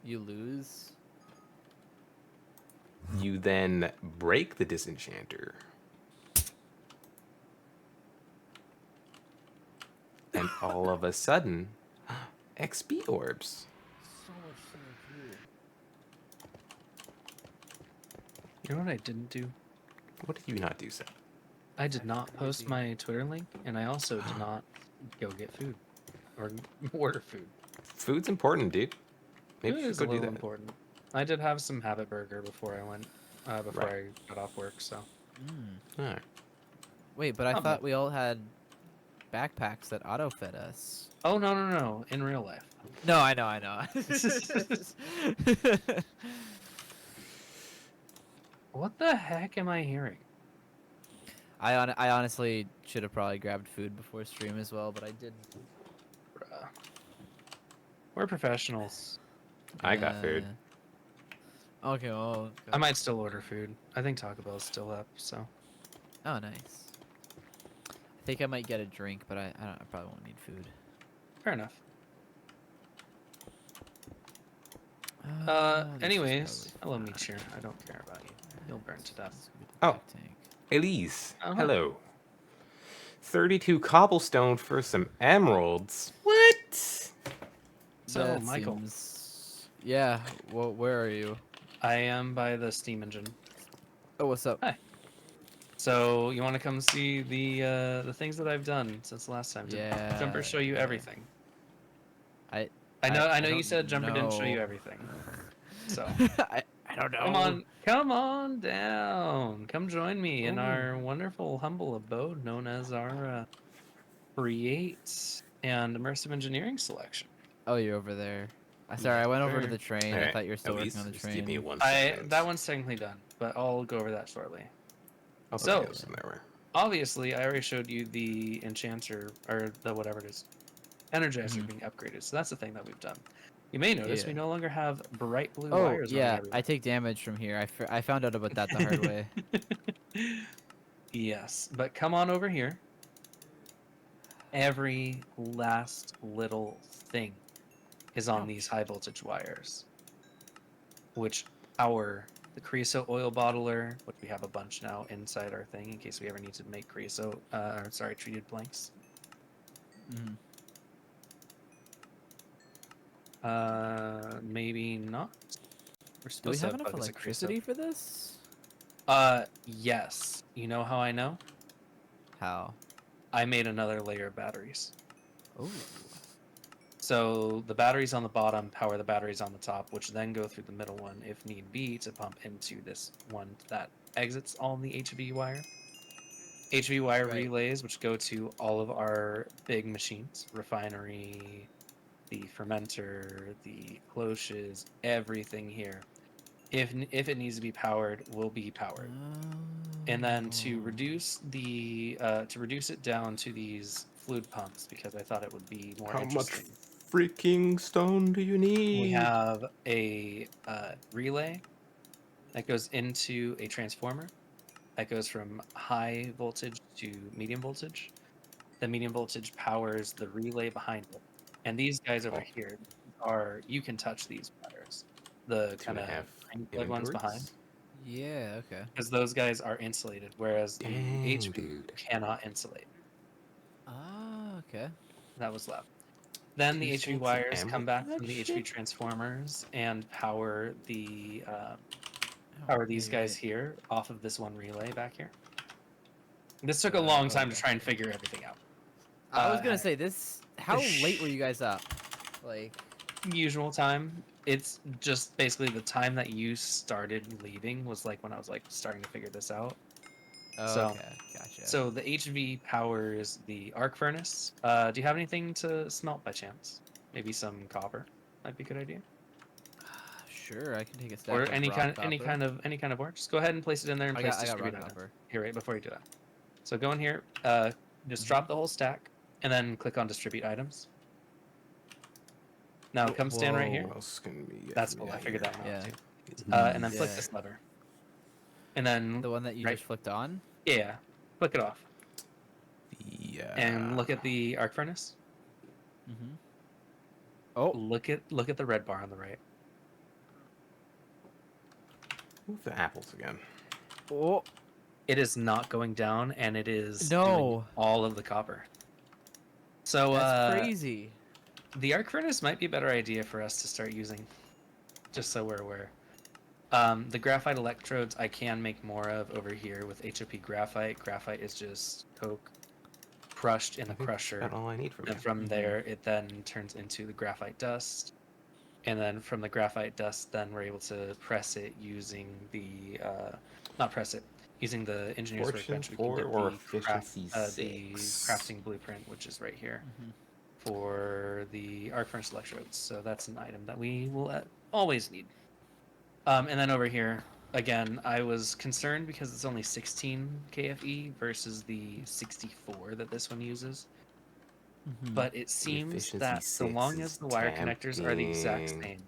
You lose. you then break the disenchanter. And all of a sudden, XP orbs. So much synergy. You know what I didn't do? What did you not do, Seth? I did not post Crazy. my Twitter link, and I also did not go get food or order food. Food's important, dude. Maybe Food you should is go a do little that. important. I did have some habit burger before I went, before Right. I got off work. So Mm. All right. Wait, but I Not thought bad. we all had backpacks that auto fed us. Oh no! In real life. No, I know, I know. What the heck am I hearing? I honestly should have probably grabbed food before stream as well, but I didn't. Bruh. We're professionals. I got food. Okay, well. I might still order food. I think Taco Bell's still up. So Oh, nice. I think I might get a drink, but I probably won't need food. fair enough. This is Anyways, hello, probably Meechir. I don't care about you. You'll burn to death. Let's go get the Oh. back tank. Elise, Uh-huh. hello. 32 cobblestone for some emeralds. What? So, That Michael, seems... Yeah, well, where are you? I am by the steam engine. Oh, what's up? Hi. So you want to come see the things that I've done since the last time? Did Yeah. Jumper show you everything? I I know you don't said Jumper didn't show you know. everything. So I don't know. come on down. Come join me in Ooh. our wonderful humble abode known as our create and immersive engineering selection. Oh, you're over there. Sorry, I went over to Sure. the train. I Alright, thought you were still Elise, working on the just give me train. 1 second. That one's technically done, but I'll go over that shortly. I'll put so- my notes in there. Obviously, I already showed you the enchanter or the whatever it is, energizer Mhm. being upgraded. So that's the thing that we've done. You may notice we Yeah. no longer have bright blue Oh, wires running yeah, everywhere. I take damage from here. I found out about that the hard way. Yes, but come on over here. Every last little thing is on these high voltage wires, which the creosote oil bottler, which we have a bunch now inside our thing in case we ever need to make creosote, treated planks. Mhm. Maybe not. We're Do we supposed to have have enough buckets of creosote. electricity for this? Yes. You know how I know? How? I made another layer of batteries. Oh. So the batteries on the bottom power the batteries on the top, which then go through the middle one, if need be, to pump into this one that exits all the HV wire. HV wire Right. relays, which go to all of our big machines, refinery, the fermenter, the cloches, everything here. If it needs to be powered, will be powered. And then to Oh. reduce it down to these fluid pumps, because I thought it would be more How much interesting. freaking stone do you need? We have a relay that goes into a transformer that goes from high voltage to medium voltage. The medium voltage powers the relay behind it. And these guys over here you can touch these wires. The kind of 2.5 tiny plug ones behind. inventories. Yeah. Okay. because those guys are insulated, whereas the Dang, HV dude. cannot insulate. Ah. Okay. That was left. Then the Too HV fancy wires ammo come for back that from the HV shit? transformers and power the Oh, power yeah, these you're guys right. here off of this one relay back here. This took a Oh, long time to okay. try and figure everything out. I was Uh, gonna say this. How late were you guys up? Like. Usual time. It's just basically the time that you started leaving was like when I was like starting to figure this out. So, Okay. Gotcha. so the HV powers the arc furnace. Do you have anything to smelt by chance? Maybe some copper might be a good idea. Sure, I can take a stack Or of any rock kind, copper. any kind of ore. Just go ahead and place it in there and place I got distribute rock item. copper. Here, right before you do that. So go in here. Just Mhm. drop the whole stack and then click on distribute items. Now come stand right here. What else can we get That's from cool. you I out figured here? that one out Yeah. too. And then These. flick Yeah. this lever. And then The one that you right, just flicked on. yeah, flick it off. The And look at the arc furnace. Mm-hmm. Oh. Look at the red bar on the right. move the apples again. Oh. It is not going down, and it is doing No. all of the copper. So That's crazy. the arc furnace might be a better idea for us to start using, just so we're aware. The graphite electrodes I can make more of over here with HOP graphite. Graphite is just coke crushed in I a think that's crusher, about all I need from and you. from Mhm. there it then turns into the graphite dust. And then from the graphite dust, then we're able to press it using the not press it using the engineer's Fortune workbench. We can 4 get or the efficiency the 6? crafting blueprint, which is right here Mm-hmm. for the arc furnace electrodes. So that's an item that we will always need. And then over here, again, I was concerned because it's only 16 KFE versus the 64 that this one uses. Mm-hmm. But it The seems efficiency that so 6 long is as the wire connectors are the exact tempting. same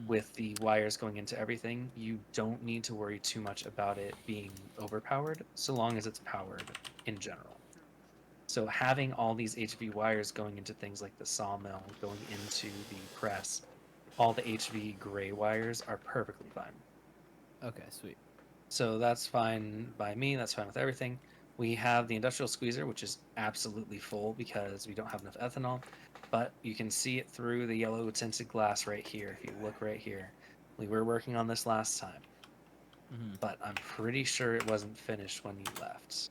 with the wires going into everything, you don't need to worry too much about it being overpowered so long as it's powered in general. So having all these HV wires going into things like the sawmill, going into the press, all the HV gray wires are perfectly fine. Okay, sweet. So that's fine by me. That's fine with everything. We have the industrial squeezer, which is absolutely full because we don't have enough ethanol. But you can see it through the yellow tinted glass right here. If you look right here, we were working on this last time, Mm-hmm. but I'm pretty sure it wasn't finished when you left.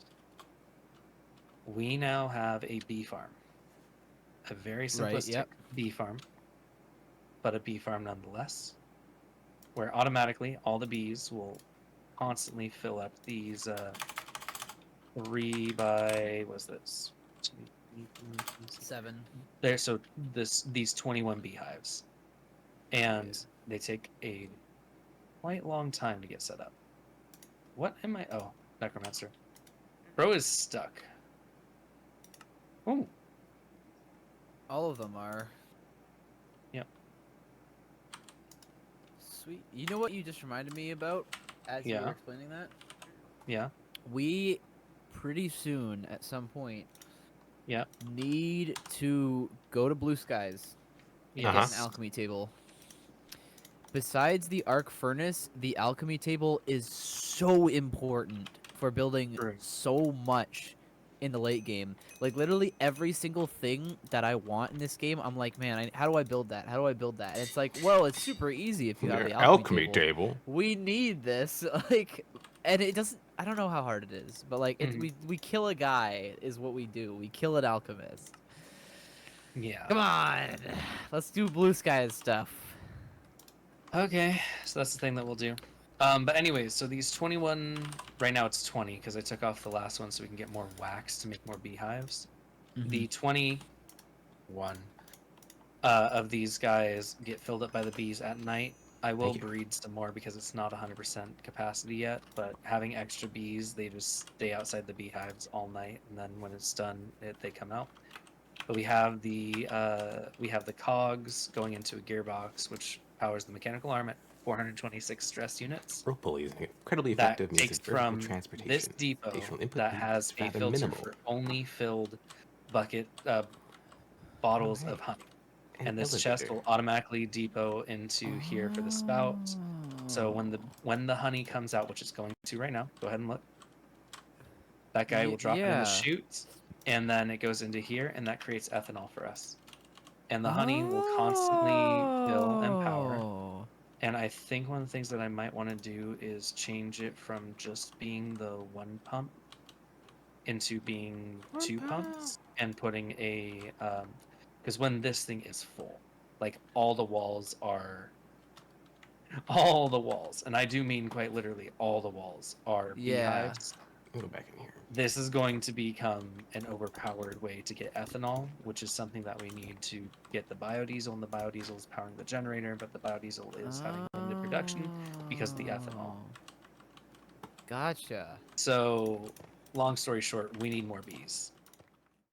We now have a bee farm, a very Right. simplistic Yep. bee farm, but a bee farm nonetheless, where automatically all the bees will constantly fill up these 3 by what's this? 7. There, so these 21 beehives, and they take a quite long time to get set up. What am I? Oh, necromancer. Bro is stuck. Oh, All of them are. yep. Sweet. You know what you just reminded me about as you were Yeah, explaining that? yeah, We pretty soon at some point yeah, need to go to Blue Skies and get an yes. alchemy table. Besides the arc furnace, the alchemy table is so important for building True. so much in the late game. Like literally every single thing that I want in this game, I'm like, man, how do I build that? How do I build that? And it's like, well, it's super easy if you have Your the alchemy table. table. We need this, like, and it doesn't. I don't know how hard it is, but like, Mhm. we kill a guy is what we do. We kill an alchemist. Yeah. Come on, let's do Blue Skies stuff. Okay, so that's the thing that we'll do. But anyways, so these 21, right now it's 20 because I took off the last one so we can get more wax to make more beehives. The 21 of these guys get filled up by the bees at night. I will Thank you. breed some more because it's not 100% capacity yet, but having extra bees, they just stay outside the beehives all night, and then when it's done, they come out. But we have the cogs going into a gearbox, which powers the mechanical arm at 426 stress units. Rope pulley is an incredibly That effective means takes of vertical from this transportation. depot Additional input that needs has is a rather filter minimal. for only filled bucket Oh, bottles hey, of honey. an And this chest elevator. will automatically depot into here for the spout. So when the honey comes out, which it's going to right now, go ahead and look. That guy will drop it in the yeah. chute, and then it goes into here, and that creates ethanol for us. And the honey will constantly fill and power. Oh. And I think one of the things that I might want to do is change it from just being the one pump into being two pumps and putting a because when this thing is full, like all the walls, and I do mean quite literally all the walls are Yeah. beehives. I'll go back in here. This is going to become an overpowered way to get ethanol, which is something that we need to get the biodiesel, and the biodiesel is powering the generator, but the biodiesel is having limited production because of the ethanol. Gotcha. So, long story short, we need more bees.